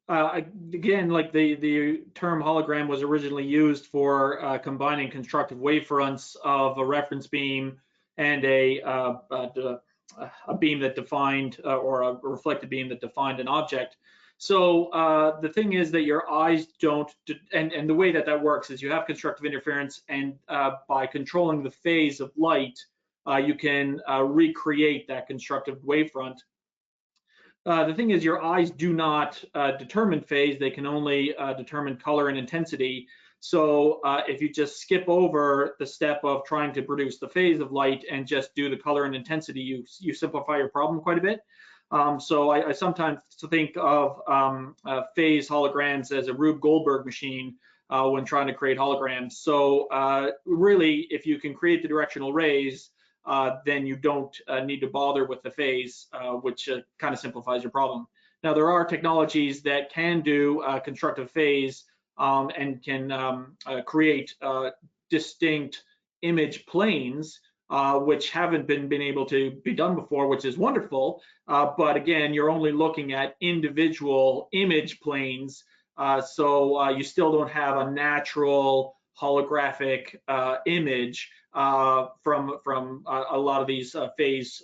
S2: Again, like the term hologram was originally used for combining constructive wavefronts of a reference beam and a beam that defined or a reflected beam that defined an object. So the thing is that your eyes don't, and the way that works is you have constructive interference, and by controlling the phase of light, you can recreate that constructive wavefront. The thing is, your eyes do not determine phase. They can only determine color and intensity. So if you just skip over the step of trying to produce the phase of light and just do the color and intensity, you simplify your problem quite a bit. So I sometimes think of phase holograms as a Rube Goldberg machine when trying to create holograms. So really, if you can create the directional rays, then you don't need to bother with the phase, which kind of simplifies your problem. Now, there are technologies that can do constructive phase and can create distinct image planes, which haven't been able to be done before, which is wonderful. But again, you're only looking at individual image planes, so you still don't have a natural holographic image from a lot of these phase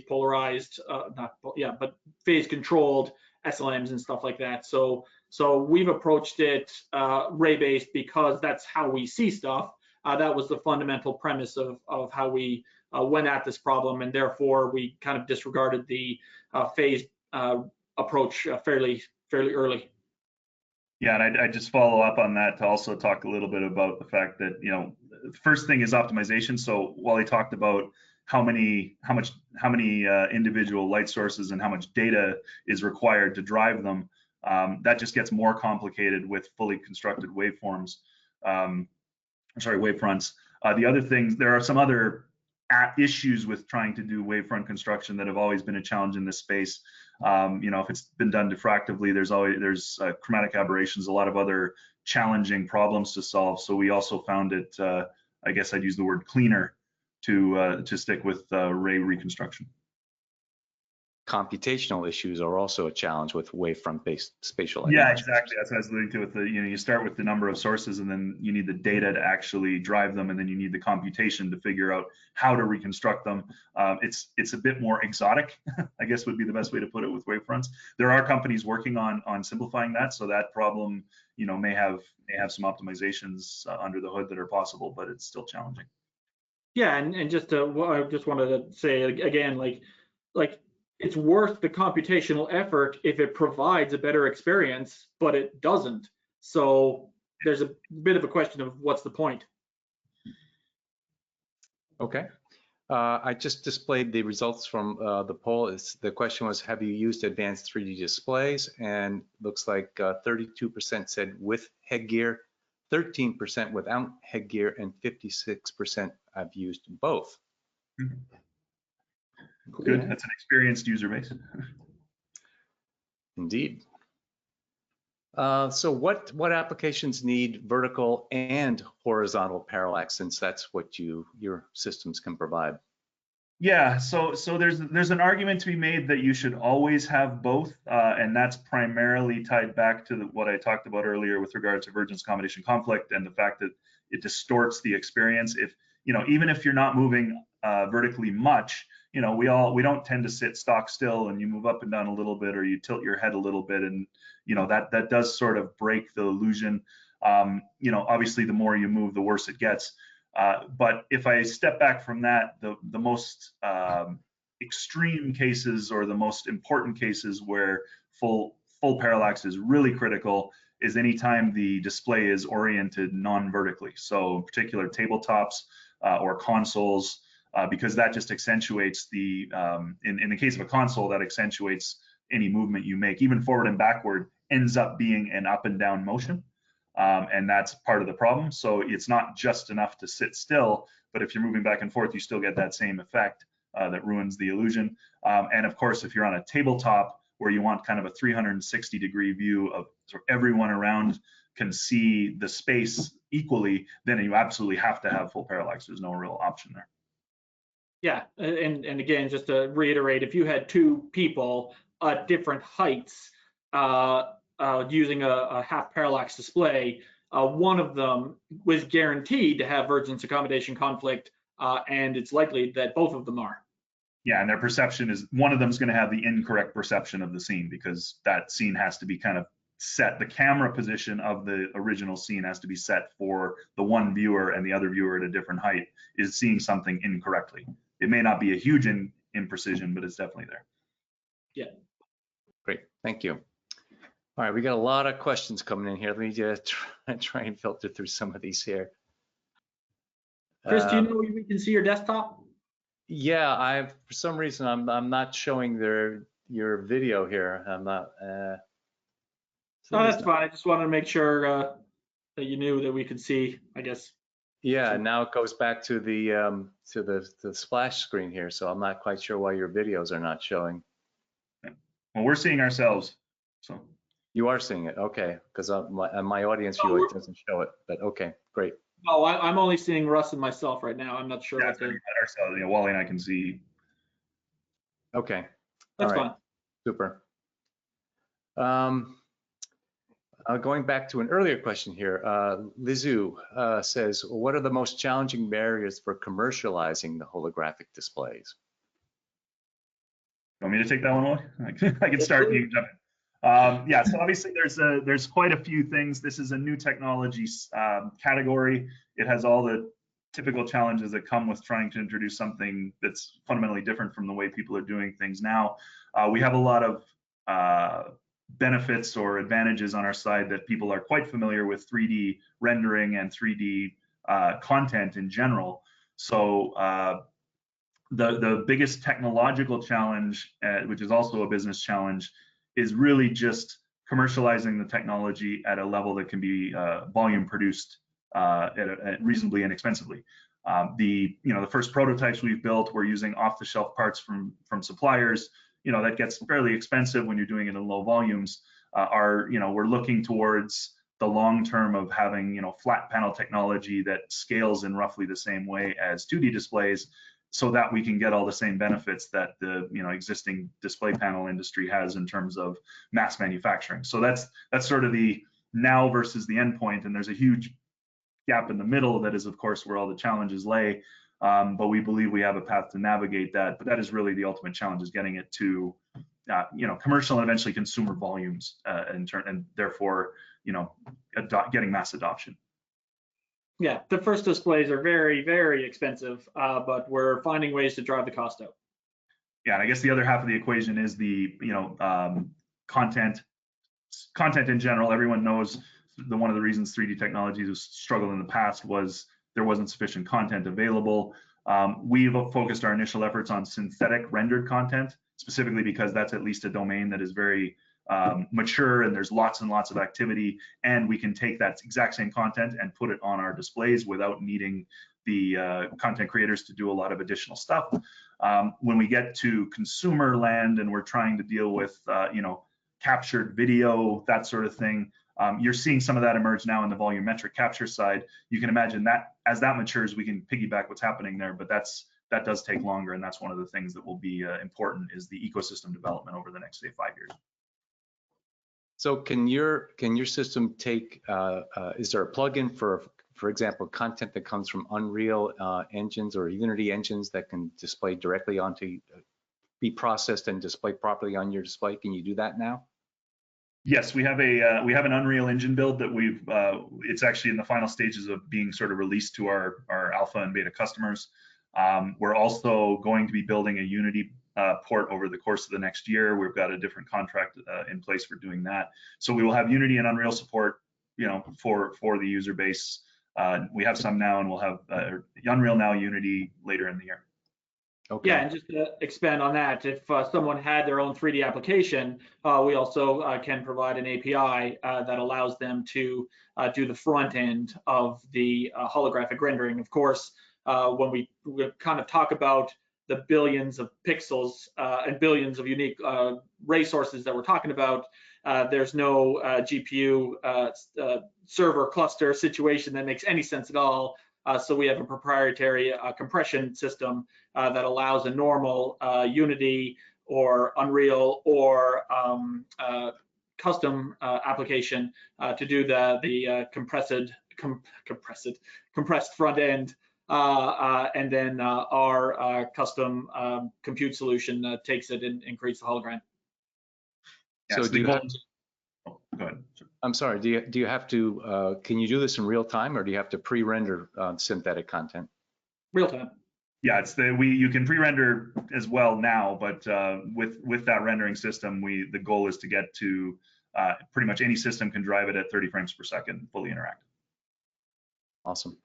S2: polarized, but phase controlled SLMs and stuff like that. So we've approached it ray based because that's how we see stuff. That was the fundamental premise of how we went at this problem, and therefore we kind of disregarded the phase approach fairly early.
S3: Yeah, and I just follow up on that to also talk a little bit about the fact that, the first thing is optimization. So Wally talked about how many individual light sources and how much data is required to drive them. That just gets more complicated with fully constructed wavefronts. The other things, there are some other issues with trying to do wavefront construction that have always been a challenge in this space. If it's been done diffractively, there's chromatic aberrations, a lot of other challenging problems to solve. So we also found it, I guess I'd use the word cleaner to stick with ray reconstruction.
S1: computational issues are also a challenge with wavefront-based spatial
S3: Yeah,
S1: animation.
S3: exactly. That's what I was alluding to with the, you start with the number of sources and then you need the data to actually drive them, and then you need the computation to figure out how to reconstruct them. It's a bit more exotic, I guess would be the best way to put it with wavefronts. There are companies working on simplifying that, so that problem, may have some optimizations under the hood that are possible, but it's still challenging.
S2: Yeah, and just I just wanted to say again, like it's worth the computational effort if it provides a better experience, but it doesn't. So there's a bit of a question of what's the point.
S1: Okay. I just displayed the results from the poll. The question was, have you used advanced 3D displays? And looks like 32% said with headgear, 13% without headgear, and 56% have used both.
S3: Good. That's an experienced user base.
S1: Indeed. So what applications need vertical and horizontal parallax, since that's what your systems can provide?
S3: Yeah, so there's an argument to be made that you should always have both, and that's primarily tied back to what I talked about earlier with regard to divergence accommodation conflict and the fact that it distorts the experience. If even if you're not moving vertically much, we don't tend to sit stock still, and you move up and down a little bit, or you tilt your head a little bit, and that does sort of break the illusion. Obviously the more you move, the worse it gets. But if I step back from that, the most extreme cases, or the most important cases where full parallax is really critical, is anytime the display is oriented non-vertically. So in particular tabletops or consoles, because that just accentuates in the case of a console, that accentuates any movement you make, even forward and backward, ends up being an up and down motion. And that's part of the problem. So it's not just enough to sit still, but if you're moving back and forth, you still get that same effect that ruins the illusion. And of course, if you're on a tabletop where you want kind of a 360-degree view of so everyone around can see the space equally, then you absolutely have to have full parallax. There's no real option there.
S2: Yeah, and again, just to reiterate, if you had two people at different heights using a half parallax display, one of them was guaranteed to have divergence accommodation conflict, and it's likely that both of them are.
S3: Yeah, and their perception is one of them is going to have the incorrect perception of the scene, because that scene has to be kind of set. The camera position of the original scene has to be set for the one viewer, and the other viewer at a different height is seeing something incorrectly. It may not be a huge imprecision, but it's definitely there.
S2: Yeah.
S1: Great, thank you. All right, we got a lot of questions coming in here. Let me just try and filter through some of these here.
S2: Chris, do you know we can see your desktop?
S1: Yeah, for some reason I'm not showing your video here. I'm not.
S2: No, that's fine. I just wanted to make sure that you knew that we could see, I guess.
S1: Yeah, now it goes back to the splash screen here, so I'm not quite sure why your videos are not showing.
S3: Well, we're seeing ourselves, so.
S1: You are seeing it, okay, because my audience view it doesn't show it, but okay, great.
S2: No, I'm only seeing Russ and myself right now. I'm not sure.
S3: Yeah, ourselves. Wally and I can see.
S1: Okay,
S2: that's
S1: all right.
S2: Fine.
S1: Super. Going back to an earlier question here, Lizu says, what are the most challenging barriers for commercializing the holographic displays?
S3: You want me to take that one, Wally? I can start. You can jump in. Yeah, so obviously there's quite a few things. This is a new technology category. It has all the typical challenges that come with trying to introduce something that's fundamentally different from the way people are doing things now. We have a lot of benefits or advantages on our side that people are quite familiar with 3D rendering and 3D content in general. So the biggest technological challenge, which is also a business challenge, is really just commercializing the technology at a level that can be volume produced reasonably inexpensively. The first prototypes we've built, we're using off-the-shelf parts from suppliers. That gets fairly expensive when you're doing it in low volumes. We're looking towards the long term of having flat panel technology that scales in roughly the same way as 2D displays, so that we can get all the same benefits that the existing display panel industry has in terms of mass manufacturing. So that's sort of the now versus the endpoint, and there's a huge gap in the middle that is, of course, where all the challenges lay. But we believe we have a path to navigate that. But that is really the ultimate challenge, is getting it to commercial and eventually consumer volumes, and therefore getting mass adoption.
S2: Yeah, the first displays are very, very expensive, but we're finding ways to drive the cost out.
S3: Yeah, and I guess the other half of the equation is the content in general. Everyone knows one of the reasons 3D technologies has struggled in the past was there wasn't sufficient content available. We've focused our initial efforts on synthetic rendered content, specifically because that's at least a domain that is very mature, and there's lots and lots of activity, and we can take that exact same content and put it on our displays without needing the content creators to do a lot of additional stuff. When we get to consumer land and we're trying to deal with captured video, that sort of thing, you're seeing some of that emerge now in the volumetric capture side. You can imagine that as that matures, we can piggyback what's happening there, but that does take longer, and that's one of the things that will be important, is the ecosystem development over the next, say, 5 years.
S1: So can your system take, is there a plugin for example, content that comes from Unreal engines or Unity engines that can display directly onto, be processed and displayed properly on your display? Can you do that now?
S3: Yes, we have an Unreal Engine build that it's actually in the final stages of being sort of released to our alpha and beta customers. We're also going to be building a Unity port over the course of the next year. We've got a different contract in place for doing that. So we will have Unity and Unreal support, for the user base. We have some now, and we'll have Unreal now, Unity later in the year.
S2: Okay. Yeah, and just to expand on that, if someone had their own 3D application, we also can provide an API that allows them to do the front end of the holographic rendering. Of course, when we kind of talk about the billions of pixels and billions of unique ray sources that we're talking about, there's no GPU server cluster situation that makes any sense at all. So we have a proprietary compression system that allows a normal Unity or Unreal or custom application to do the compressed front end, and then our custom compute solution takes it and creates the hologram.
S1: Yeah, so
S3: go ahead.
S1: I'm sorry, do you have to, can you do this in real time, or do you have to pre-render synthetic content?
S2: Real time.
S3: Yeah, you can pre-render as well now, but with that rendering system, the goal is to get to pretty much any system can drive it at 30 frames per second, fully interactive.
S1: Awesome.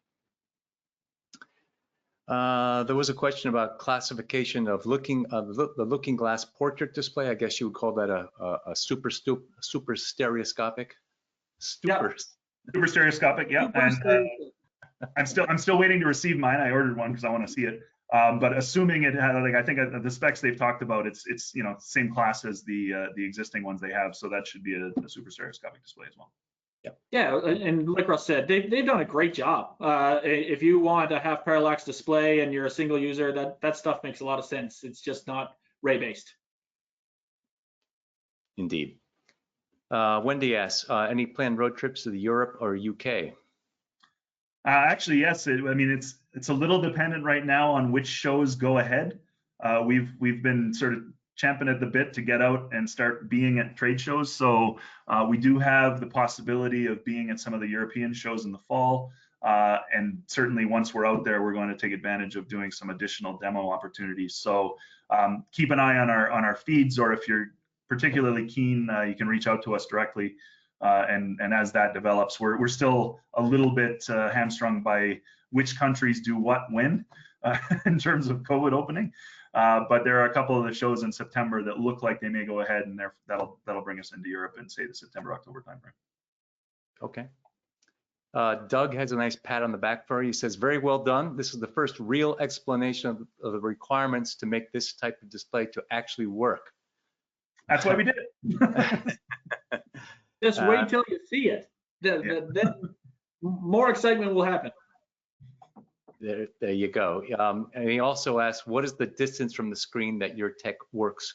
S1: There was a question about classification of the looking glass portrait display. I guess you would call that a super stereoscopic.
S3: Super stereoscopic, yeah. And I'm still waiting to receive mine. I ordered one because I want to see it. But assuming it had, I think the specs they've talked about, it's same class as the existing ones they have, so that should be a super stereoscopic display as well.
S2: Yeah, and like Russ said, they've done a great job. If you want a half parallax display and you're a single user, that stuff makes a lot of sense. It's just not ray based.
S1: Indeed. Wendy asks, any planned road trips to the Europe or UK?
S3: Actually, yes. It's a little dependent right now on which shows go ahead. We've been sort of champing at the bit to get out and start being at trade shows. So we do have the possibility of being at some of the European shows in the fall. And certainly once we're out there, we're going to take advantage of doing some additional demo opportunities. So keep an eye on our feeds, or if you're particularly keen, you can reach out to us directly. And as that develops, we're still a little bit hamstrung by which countries do what when in terms of COVID opening. But there are a couple of the shows in September that look like they may go ahead, and that'll bring us into Europe in, say, the September-October timeframe.
S1: Okay. Doug has a nice pat on the back for you. He says, very well done. This is the first real explanation of the requirements to make this type of display to actually work.
S3: That's why we did it.
S2: Just wait till you see it. Then more excitement will happen.
S1: There you go. And he also asked, what is the distance from the screen that your tech works?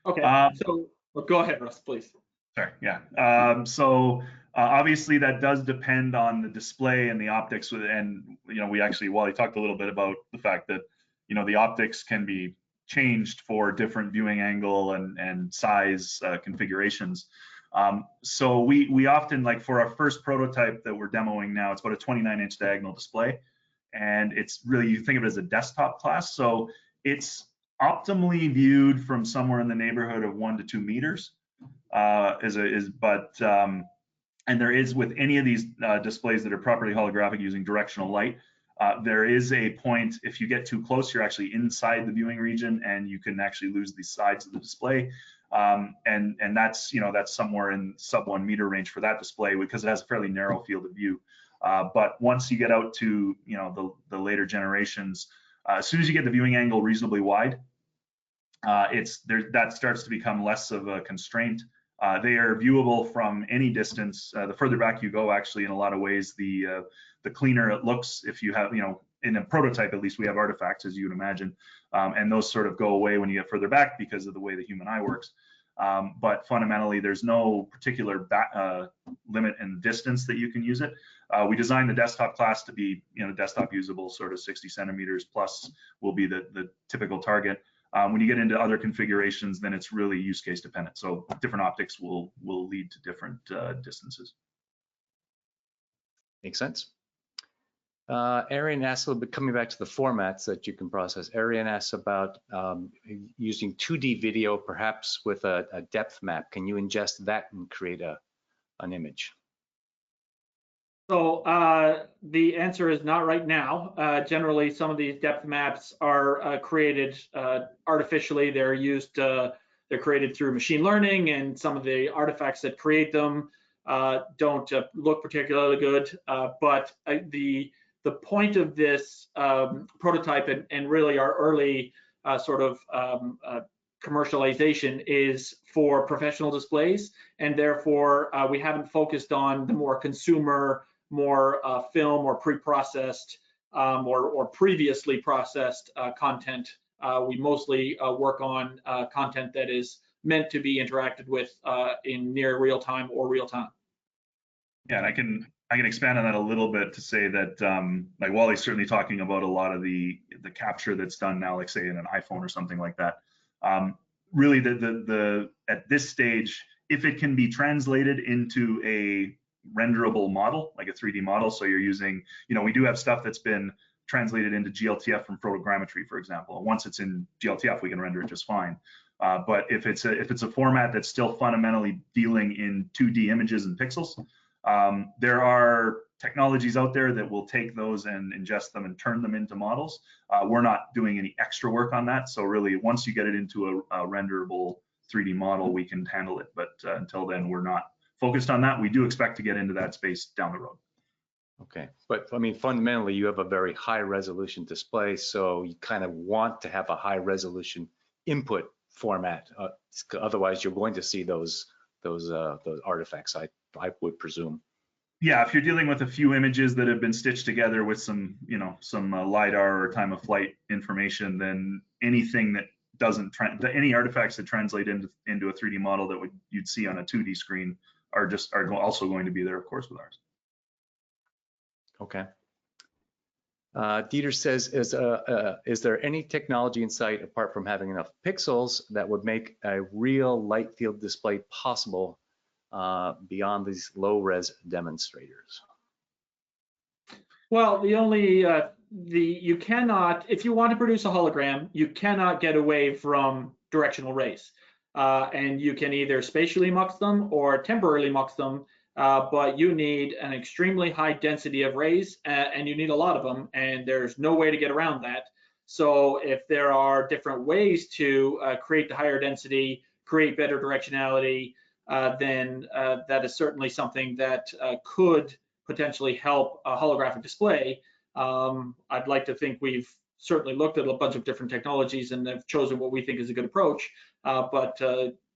S2: Okay, so well, go ahead, Russ, please.
S3: Sorry, yeah. So obviously that does depend on the display and the optics, and we actually, Wally talked a little bit about the fact that the optics can be changed for different viewing angle and size configurations. So we often, like for our first prototype that we're demoing now, it's about a 29-inch diagonal display, and it's really, you think of it as a desktop class. So it's optimally viewed from somewhere in the neighborhood of 1 to 2 meters. And there is, with any of these displays that are properly holographic using directional light, there is a point, if you get too close, you're actually inside the viewing region and you can actually lose the sides of the display. And that's, that's somewhere in sub 1 meter range for that display because it has a fairly narrow field of view. But once you get out to, the later generations, as soon as you get the viewing angle reasonably wide, that starts to become less of a constraint. They are viewable from any distance. The further back you go, actually, in a lot of ways, the cleaner it looks. If you have, in a prototype, at least we have artifacts, as you would imagine, and those sort of go away when you get further back because of the way the human eye works. But fundamentally, there's no particular limit in distance that you can use it. We designed the desktop class to be, desktop usable, sort of 60 centimeters plus will be the typical target. When you get into other configurations, then it's really use case dependent. So different optics will lead to different distances.
S1: Makes sense. Arian asks a little bit, coming back to the formats that you can process. Arian asks about using 2D video, perhaps with a depth map. Can you ingest that and create an image?
S2: So the answer is not right now. Generally, some of these depth maps are created artificially. They're used, they're created through machine learning, and some of the artifacts that create them don't look particularly good. But the point of this prototype and really our early sort of commercialization is for professional displays, and therefore we haven't focused on the more consumer, more film or pre-processed or previously processed content. We mostly work on content that is meant to be interacted with in near real time or real time.
S3: Yeah, and I can expand on that a little bit to say that, like Wally's certainly talking about a lot of the capture that's done now, like say in an iPhone or something like that. Really, at this stage, if it can be translated into a renderable model, like a 3D model, so you're using, we do have stuff that's been translated into GLTF from photogrammetry, for example. Once it's in GLTF, we can render it just fine. But if it's a format that's still fundamentally dealing in 2D images and pixels, there are technologies out there that will take those and ingest them and turn them into models. We're not doing any extra work on that. So really, once you get it into a renderable 3D model, we can handle it. But until then, we're not focused on that. We do expect to get into that space down the road.
S1: Okay, but I mean, fundamentally, you have a very high resolution display, so you kind of want to have a high resolution input format. Otherwise, you're going to see those artifacts, I would presume.
S3: Yeah, if you're dealing with a few images that have been stitched together with some, some LiDAR or time of flight information, then anything that doesn't, any artifacts that translate into a 3D model that you'd see on a 2D screen are also going to be there, of course, with ours.
S1: Okay. Dieter says, is there any technology in sight apart from having enough pixels that would make a real light field display possible beyond these low-res demonstrators?
S2: Well, you cannot, if you want to produce a hologram, you cannot get away from directional rays. And you can either spatially mux them or temporarily mux them, but you need an extremely high density of rays, and you need a lot of them, and there's no way to get around that. So if there are different ways to create the higher density, create better directionality, then that is certainly something that could potentially help a holographic display. I'd like to think we've certainly looked at a bunch of different technologies and have chosen what we think is a good approach, but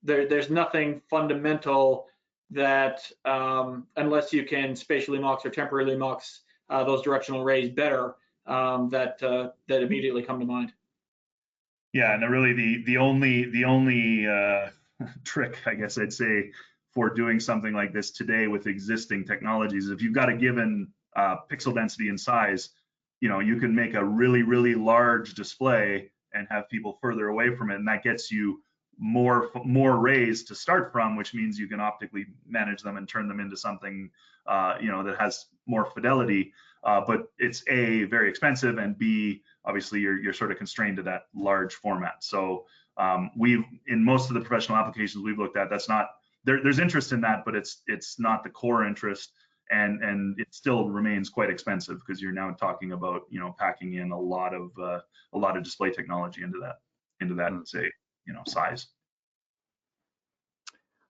S2: there's nothing fundamental that, unless you can spatially mux or temporarily mux, those directional rays better that immediately come to mind.
S3: Yeah, and really the only trick, I guess I'd say, for doing something like this today with existing technologies, if you've got a given pixel density and size, you can make a really large display and have people further away from it, and that gets you more rays to start from, which means you can optically manage them and turn them into something that has more fidelity. But it's A, very expensive, and B, obviously you're sort of constrained to that large format. So in most of the professional applications we've looked at, that's not there's interest in that, but it's not the core interest, and it still remains quite expensive because you're now talking about packing in a lot of display technology into that say size.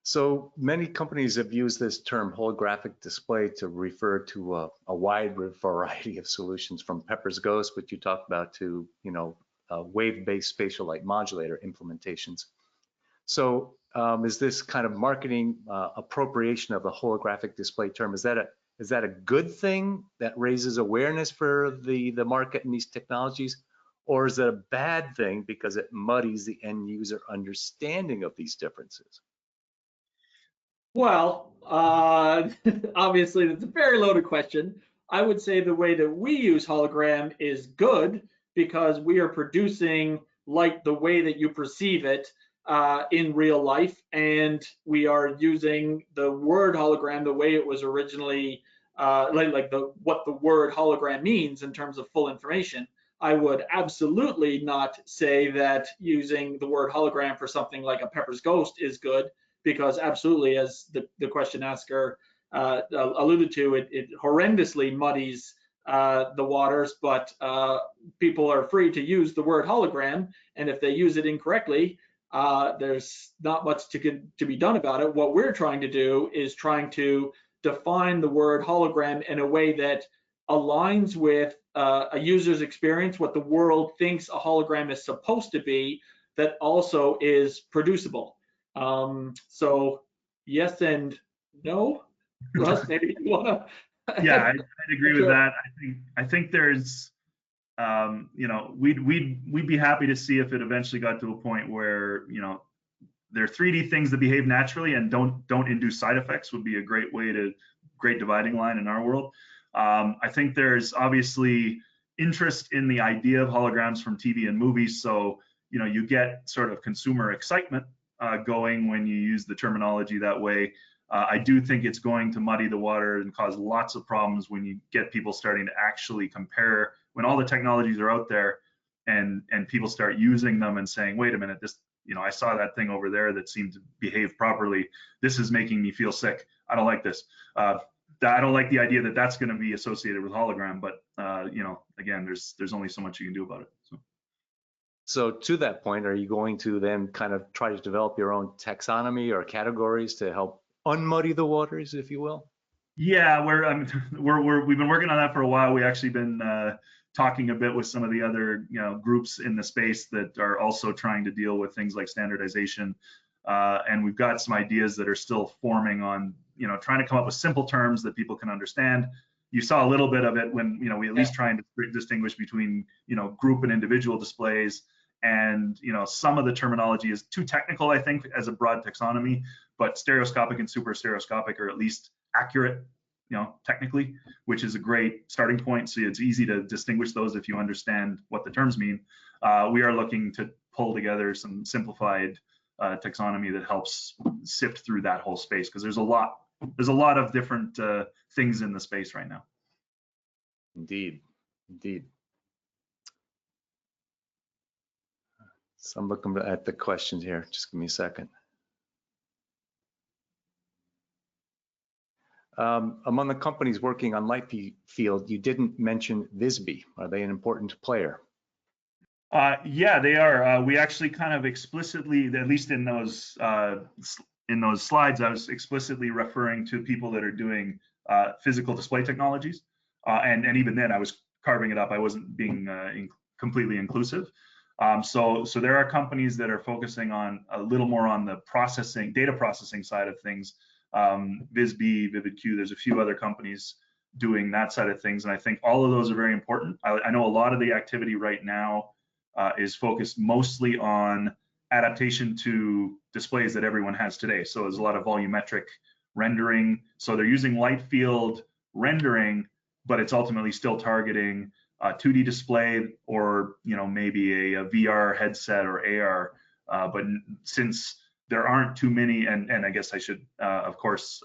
S1: So many companies have used this term holographic display to refer to a wide variety of solutions, from Pepper's Ghost, which you talked about, to wave-based spatial light modulator implementations. So is this kind of marketing appropriation of the holographic display term, is that a good thing that raises awareness for the market and these technologies, or is it a bad thing because it muddies the end user understanding of these differences?
S2: Well, obviously, that's a very loaded question. I would say the way that we use hologram is good because we are producing light the way that you perceive it in real life, and we are using the word hologram the way it was originally, what the word hologram means in terms of full information. I would absolutely not say that using the word hologram for something like a Pepper's Ghost is good, because absolutely, as the question asker alluded to, it horrendously muddies the waters, but people are free to use the word hologram, and if they use it incorrectly, there's not much to be done about it. What we're trying to do is trying to define the word hologram in a way that aligns with a user's experience, what the world thinks a hologram is supposed to be, that also is producible. So yes and no. Russ, maybe you wanna.
S3: Yeah, I'd agree with that. I think there's we'd be happy to see if it eventually got to a point where there are 3D things that behave naturally and don't induce side effects. Would be a great dividing line in our world. I think there's obviously interest in the idea of holograms from TV and movies, so you get sort of consumer excitement going when you use the terminology that way. I do think it's going to muddy the water and cause lots of problems when you get people starting to actually compare, when all the technologies are out there and people start using them and saying, wait a minute, this, I saw that thing over there that seemed to behave properly. This is making me feel sick. I don't like this. I don't like the idea that that's going to be associated with hologram, but again, there's only so much you can do about it.
S1: So to that point, are you going to then kind of try to develop your own taxonomy or categories to help unmuddy the waters, if you will?
S3: Yeah, we've been working on that for a while. We've actually been talking a bit with some of the other groups in the space that are also trying to deal with things like standardization, and we've got some ideas that are still forming on trying to come up with simple terms that people can understand. You saw a little bit of it when we at least trying to distinguish between group and individual displays, and some of the terminology is too technical, I think, as a broad taxonomy, but stereoscopic and super stereoscopic are at least accurate technically, which is a great starting point. So it's easy to distinguish those if you understand what the terms mean. We are looking to pull together some simplified taxonomy that helps sift through that whole space, because there's a lot of different things in the space right now.
S1: Indeed. So I'm looking at the questions here. Just give me a second. Among the companies working on light field, you didn't mention Visby. Are they an important player?
S3: Yeah, they are. We actually kind of explicitly, at least in those slides, I was explicitly referring to people that are doing physical display technologies, and even then I was carving it up. I wasn't being completely inclusive. So there are companies that are focusing on a little more on the data processing side of things. Visby, VividQ, there's a few other companies doing that side of things. And I think all of those are very important. I know a lot of the activity right now is focused mostly on adaptation to displays that everyone has today. So there's a lot of volumetric rendering. So they're using light field rendering, but it's ultimately still targeting a 2D display or maybe a VR headset or AR. But since there aren't too many, and I guess I should, of course,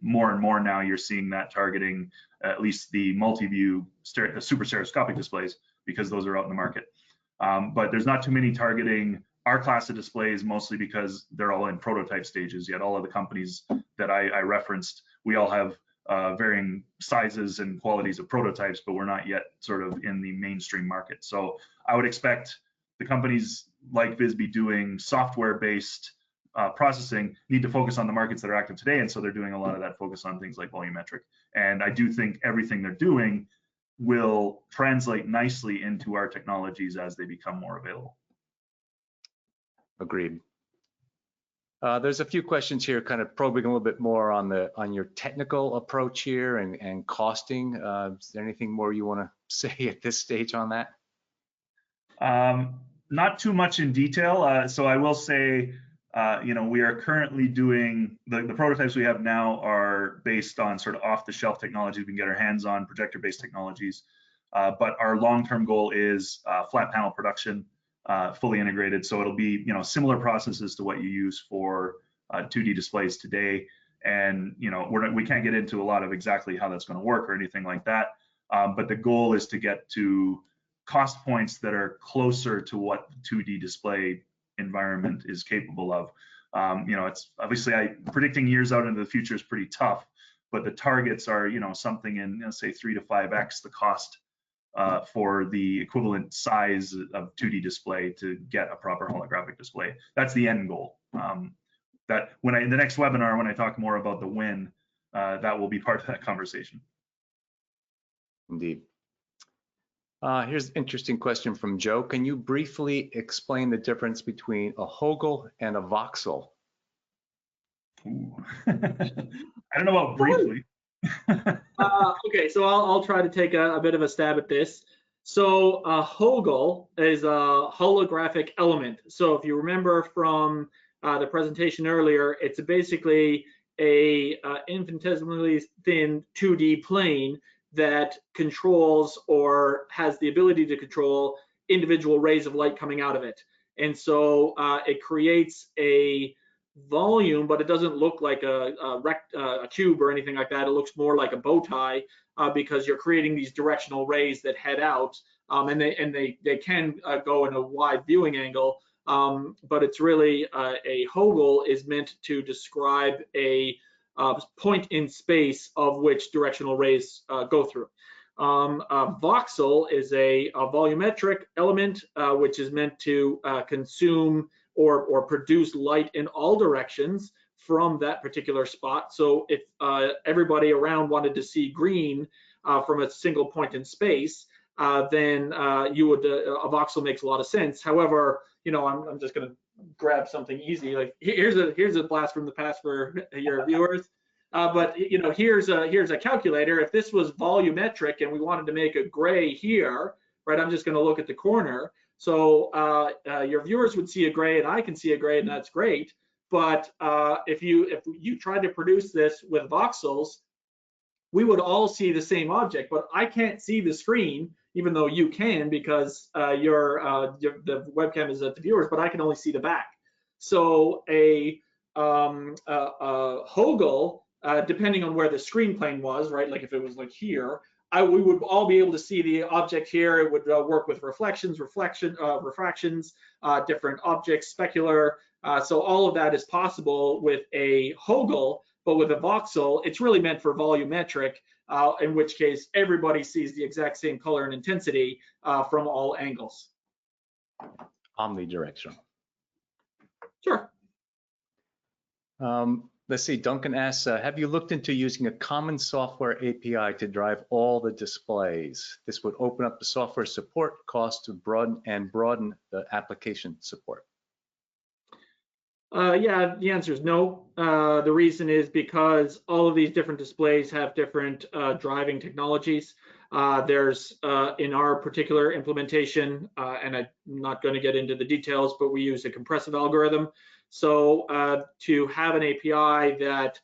S3: more and more now you're seeing that targeting at least the multi-view super stereoscopic displays, because those are out in the market. But there's not too many targeting our class of displays, mostly because they're all in prototype stages. Yet all of the companies that I referenced, we all have varying sizes and qualities of prototypes, but we're not yet sort of in the mainstream market. So I would expect the companies like Visby doing software-based processing need to focus on the markets that are active today, and so they're doing a lot of that focus on things like volumetric. And I do think everything they're doing will translate nicely into our technologies as they become more available.
S1: Agreed. There's a few questions here, kind of probing a little bit more on your technical approach here and costing. Is there anything more you want to say at this stage on that?
S3: Not too much in detail. So I will say, we are currently doing the prototypes we have now are based on sort of off-the-shelf technologies we can get our hands on, projector-based technologies. But our long-term goal is flat panel production, fully integrated. So it'll be similar processes to what you use for 2D displays today. And we can't get into a lot of exactly how that's going to work or anything like that. But the goal is to get to cost points that are closer to what the 2D display environment is capable of. It's obviously predicting years out into the future is pretty tough, but the targets are something in say 3 to 5x the cost for the equivalent size of 2D display to get a proper holographic display. That's the end goal. That in the next webinar, when I talk more about the when, that will be part of that conversation.
S1: Indeed. Here's an interesting question from Joe. Can you briefly explain the difference between a Hogel and a voxel?
S3: Ooh. I don't know about briefly.
S2: Okay, so I'll try to take a bit of a stab at this. So a Hogel is a holographic element. So if you remember from the presentation earlier, it's basically a infinitesimally thin 2D plane that controls or has the ability to control individual rays of light coming out of it. And so it creates a volume, but it doesn't look like a cube or anything like that. It looks more like a bow tie because you're creating these directional rays that head out, and they can go in a wide viewing angle. But it's really a Hogel is meant to describe a point in space of which directional rays go through. A voxel is a volumetric element which is meant to consume or produce light in all directions from that particular spot. So if everybody around wanted to see green from a single point in space, then you would a voxel makes a lot of sense. However, I'm just going to grab something easy. Like here's a blast from the past for your viewers. But here's a calculator. If this was volumetric and we wanted to make a gray here, right? I'm just going to look at the corner. So your viewers would see a gray and I can see a gray, and that's great. But if you tried to produce this with voxels, we would all see the same object, but I can't see the screen, even though you can, because the webcam is at the viewers, but I can only see the back. So a Hogel, depending on where the screen plane was, right? Like if it was like here, we would all be able to see the object here. It would work with refractions, different objects, specular. So all of that is possible with a Hogel, but with a voxel, it's really meant for volumetric, in which case everybody sees the exact same color and intensity from all angles.
S1: Omnidirectional.
S2: Sure.
S1: Let's see, Duncan asks, have you looked into using a common software API to drive all the displays? This would open up the software support cost to broaden the application support.
S2: Yeah, the answer is no. The reason is because all of these different displays have different driving technologies. There's in our particular implementation, and I'm not going to get into the details, but we use a compressive algorithm. So to have an API that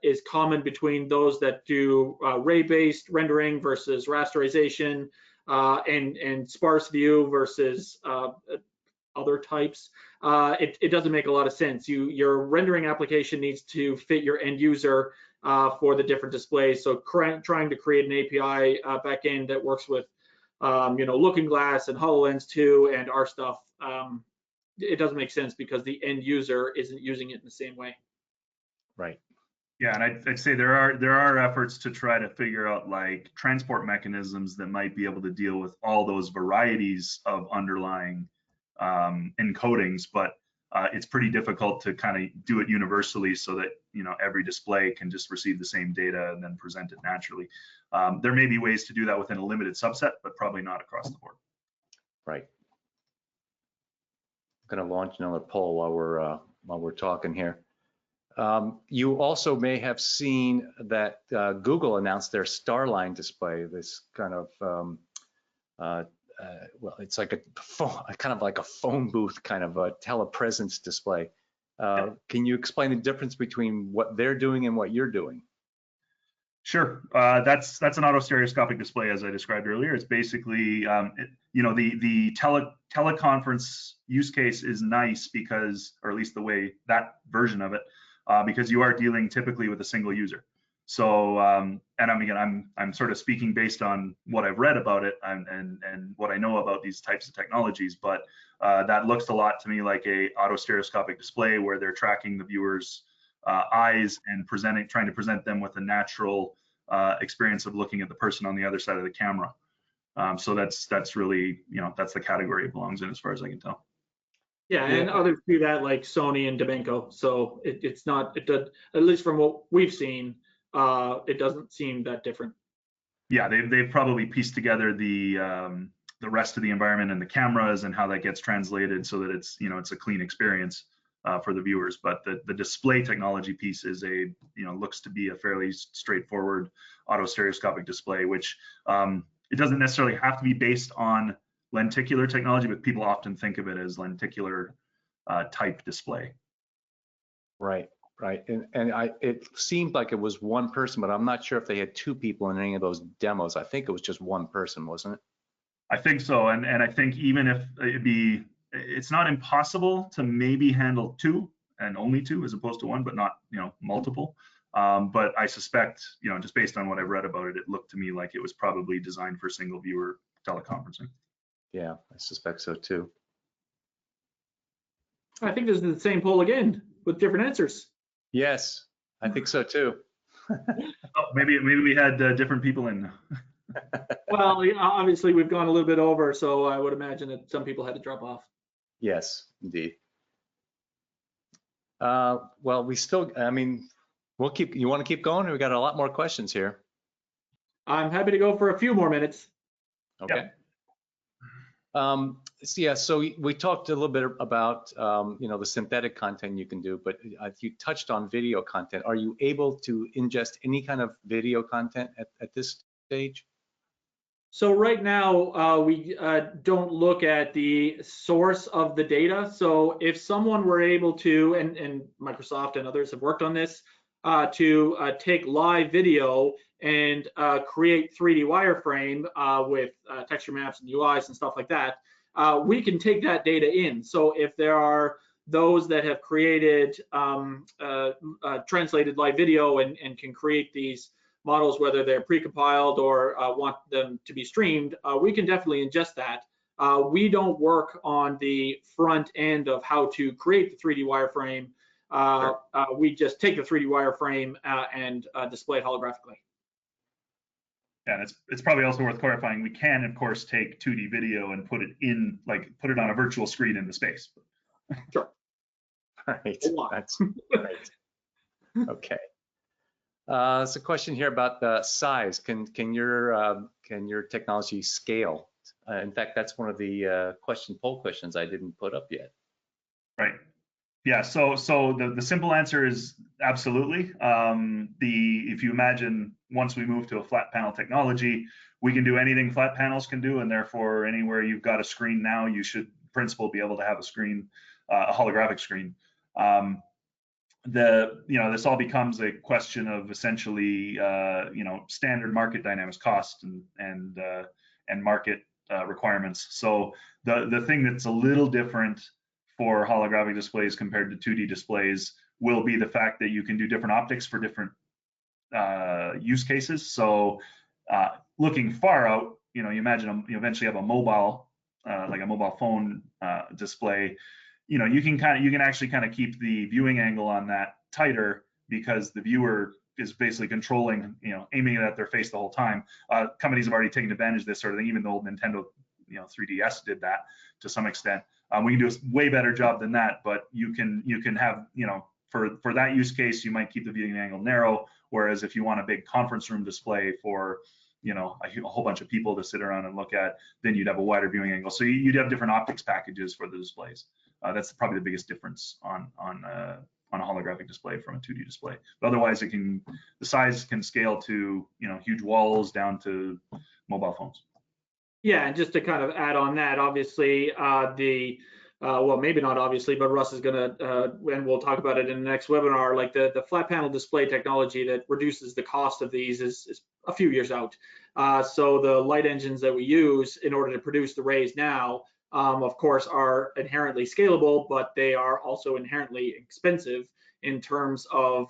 S2: is common between those that do ray-based rendering versus rasterization and sparse view versus other types, it doesn't make a lot of sense. Your rendering application needs to fit your end user for the different displays. So trying to create an API backend that works with Looking Glass and HoloLens 2 and our stuff, it doesn't make sense because the end user isn't using it in the same way.
S1: Right.
S3: Yeah, and I'd say there are efforts to try to figure out like transport mechanisms that might be able to deal with all those varieties of underlying encodings, but it's pretty difficult to kind of do it universally so that every display can just receive the same data and then present it naturally. There may be ways to do that within a limited subset, but probably not across the board.
S1: Right. I'm going to launch another poll while we're talking here. You also may have seen that Google announced their Starline display. This kind of well, it's like a phone booth kind of a telepresence display. Can you explain the difference between what they're doing and what you're doing?
S3: Sure. That's an autostereoscopic display, as I described earlier. It's basically, the teleconference use case is nice because, or at least the way that version of it, because you are dealing typically with a single user. So, and I'm sort of speaking based on what I've read about it and what I know about these types of technologies, but that looks a lot to me like a autostereoscopic display where they're tracking the viewer's eyes and trying to present them with a natural experience of looking at the person on the other side of the camera. So that's really, that's the category it belongs in as far as I can tell.
S2: Yeah, and others do that like Sony and Debenco. So it's not, at least from what we've seen, it doesn't seem that different.
S3: Yeah, they've probably pieced together the rest of the environment and the cameras and how that gets translated so that it's a clean experience for the viewers. But the display technology piece is looks to be a fairly straightforward autostereoscopic display, which it doesn't necessarily have to be based on lenticular technology, but people often think of it as lenticular type display.
S1: Right. Right. And it seemed like it was one person, but I'm not sure if they had two people in any of those demos. I think it was just one person, wasn't it?
S3: I think so. And I think even if it's not impossible to maybe handle two and only two as opposed to one, but not, multiple. But I suspect, just based on what I've read about it, it looked to me like it was probably designed for single viewer teleconferencing.
S1: Yeah, I suspect so too.
S2: I think this is the same poll again with different answers.
S1: Yes, I think so too.
S3: Oh, maybe we had different people in.
S2: Well, obviously we've gone a little bit over, so I would imagine that some people had to drop off.
S1: Yes, indeed. Well, we still, we'll keep, you want to keep going? We got a lot more questions here.
S2: I'm happy to go for a few more minutes.
S1: Okay. So we talked a little bit about, the synthetic content you can do, but you touched on video content. Are you able to ingest any kind of video content at this stage?
S2: So right now, we don't look at the source of the data. So if someone were able to, and Microsoft and others have worked on this, to take live video and create 3D wireframe with texture maps and UIs and stuff like that, we can take that data in. So if there are those that have created translated live video and can create these models, whether they're precompiled or want them to be streamed, we can definitely ingest that. We don't work on the front end of how to create the 3D wireframe.
S1: Sure.
S2: We just take the 3D wireframe and display it holographically.
S3: Yeah, it's probably also worth clarifying. We can, of course, take 2D video and put it on a virtual screen in the space.
S2: Sure.
S1: Right. That's great. Okay. There's a question here about the size. Can your technology scale? In fact, that's one of the poll questions I didn't put up yet.
S3: Right. Yeah, so the simple answer is absolutely. If you imagine once we move to a flat panel technology, we can do anything flat panels can do, and therefore anywhere you've got a screen now, you should in principle be able to have a screen, a holographic screen. This all becomes a question of essentially standard market dynamics, cost and market requirements. So the thing that's a little different for holographic displays compared to 2D displays will be the fact that you can do different optics for different use cases. So looking far out, you imagine you eventually have a mobile, like a mobile phone display. You can actually kind of keep the viewing angle on that tighter because the viewer is basically controlling, aiming it at their face the whole time. Companies have already taken advantage of this sort of thing. Even the old Nintendo, 3DS did that to some extent. We can do a way better job than that, but you can have, for that use case, you might keep the viewing angle narrow. Whereas if you want a big conference room display for, a whole bunch of people to sit around and look at, then you'd have a wider viewing angle. So you'd have different optics packages for the displays. That's probably the biggest difference on a holographic display from a 2D display. But otherwise, the size can scale to huge walls down to mobile phones.
S2: Yeah, and just to kind of add on that, obviously well, maybe not obviously, but Russ is going to, and we'll talk about it in the next webinar, like the flat panel display technology that reduces the cost of these is a few years out. So the light engines that we use in order to produce the rays now, of course, are inherently scalable, but they are also inherently expensive in terms of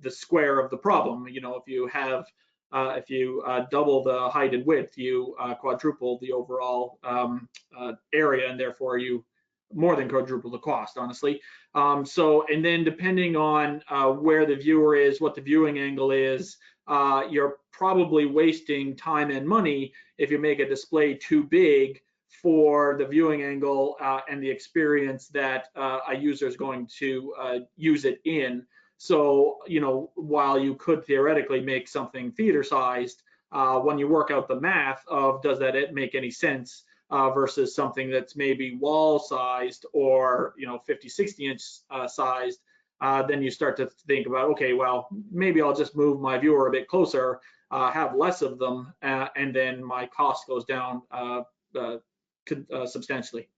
S2: the square of the problem. If you have if you double the height and width, you quadruple the overall area, and therefore you more than quadruple the cost, honestly. And then depending on where the viewer is, what the viewing angle is, you're probably wasting time and money if you make a display too big for the viewing angle and the experience that a user is going to use it in. So, while you could theoretically make something theater sized, when you work out the math of does that make any sense versus something that's maybe wall sized or 50, 60 inch sized, then you start to think about, okay, well, maybe I'll just move my viewer a bit closer, have less of them, and then my cost goes down substantially.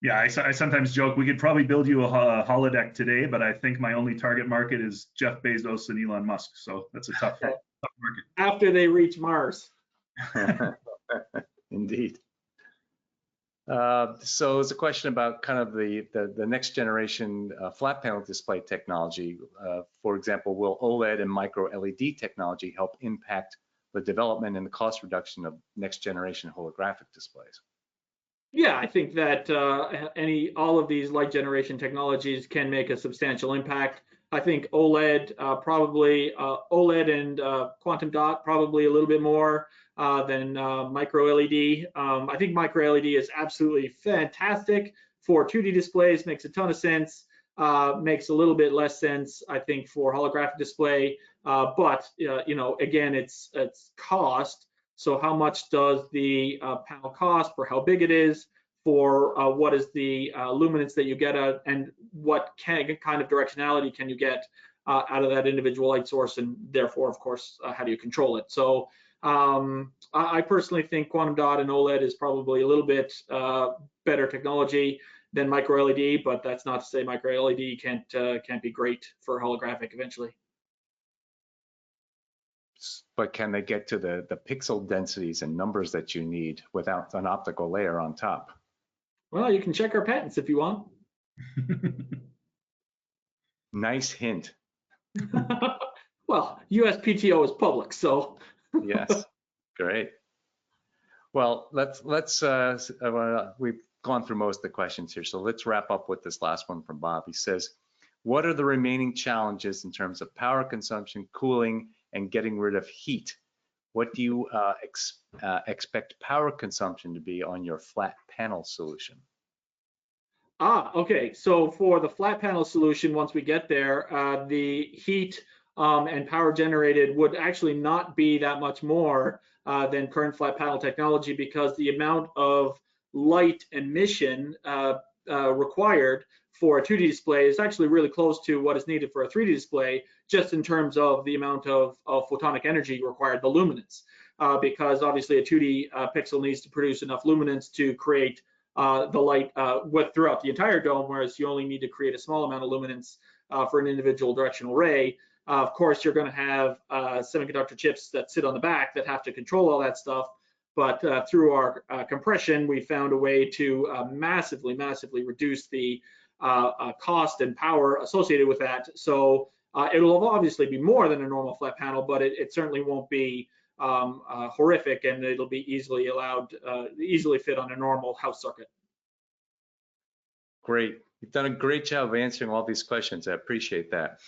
S3: Yeah, I sometimes joke we could probably build you a holodeck today, but I think my only target market is Jeff Bezos and Elon Musk. So that's a tough market.
S2: After they reach Mars.
S1: Indeed. So it's a question about kind of the next generation flat panel display technology. For example, will OLED and micro LED technology help impact the development and the cost reduction of next generation holographic displays?
S2: Yeah, I think that all of these light generation technologies can make a substantial impact. I think OLED OLED and quantum dot probably a little bit more than micro LED. I think micro LED is absolutely fantastic for 2D displays, makes a ton of sense. Makes a little bit less sense, I think, for holographic display. But again, it's cost. So how much does the panel cost for how big it is, for what is the luminance that you get out, and what kind of directionality can you get out of that individual light source, and therefore, of course, how do you control it? So I personally think quantum dot and OLED is probably a little bit better technology than micro LED, but that's not to say micro LED can't be great for holographic eventually.
S1: But can they get to the pixel densities and numbers that you need without an optical layer on top?
S2: Well, you can check our patents if you want.
S1: Nice hint.
S2: Well, USPTO is public, so.
S1: Yes, great. Well, let's we've gone through most of the questions here, so let's wrap up with this last one from Bob. He says, what are the remaining challenges in terms of power consumption, cooling, and getting rid of heat? What do you expect power consumption to be on your flat panel solution?
S2: Okay. So for the flat panel solution, once we get there, the heat and power generated would actually not be that much more than current flat panel technology, because the amount of light emission required for a 2D display is actually really close to what is needed for a 3D display, just in terms of the amount of photonic energy required, the luminance, because obviously a 2D pixel needs to produce enough luminance to create the light throughout the entire dome, whereas you only need to create a small amount of luminance for an individual directional ray. Of course, you're going to have semiconductor chips that sit on the back that have to control all that stuff. But through our compression, we found a way to massively reduce the cost and power associated with that. So it'll obviously be more than a normal flat panel, but it certainly won't be horrific, and it'll be easily fit on a normal house circuit.
S1: Great. You've done a great job of answering all these questions. I appreciate that.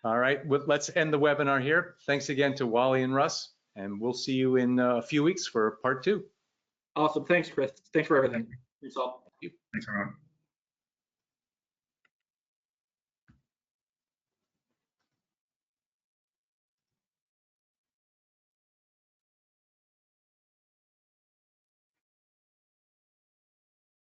S1: All right, well, let's end the webinar here. Thanks again to Wally and Russ, and we'll see you in a few weeks for part 2.
S2: Awesome. Thanks, Chris. Thanks for everything. Thanks all.
S3: Thanks, everyone.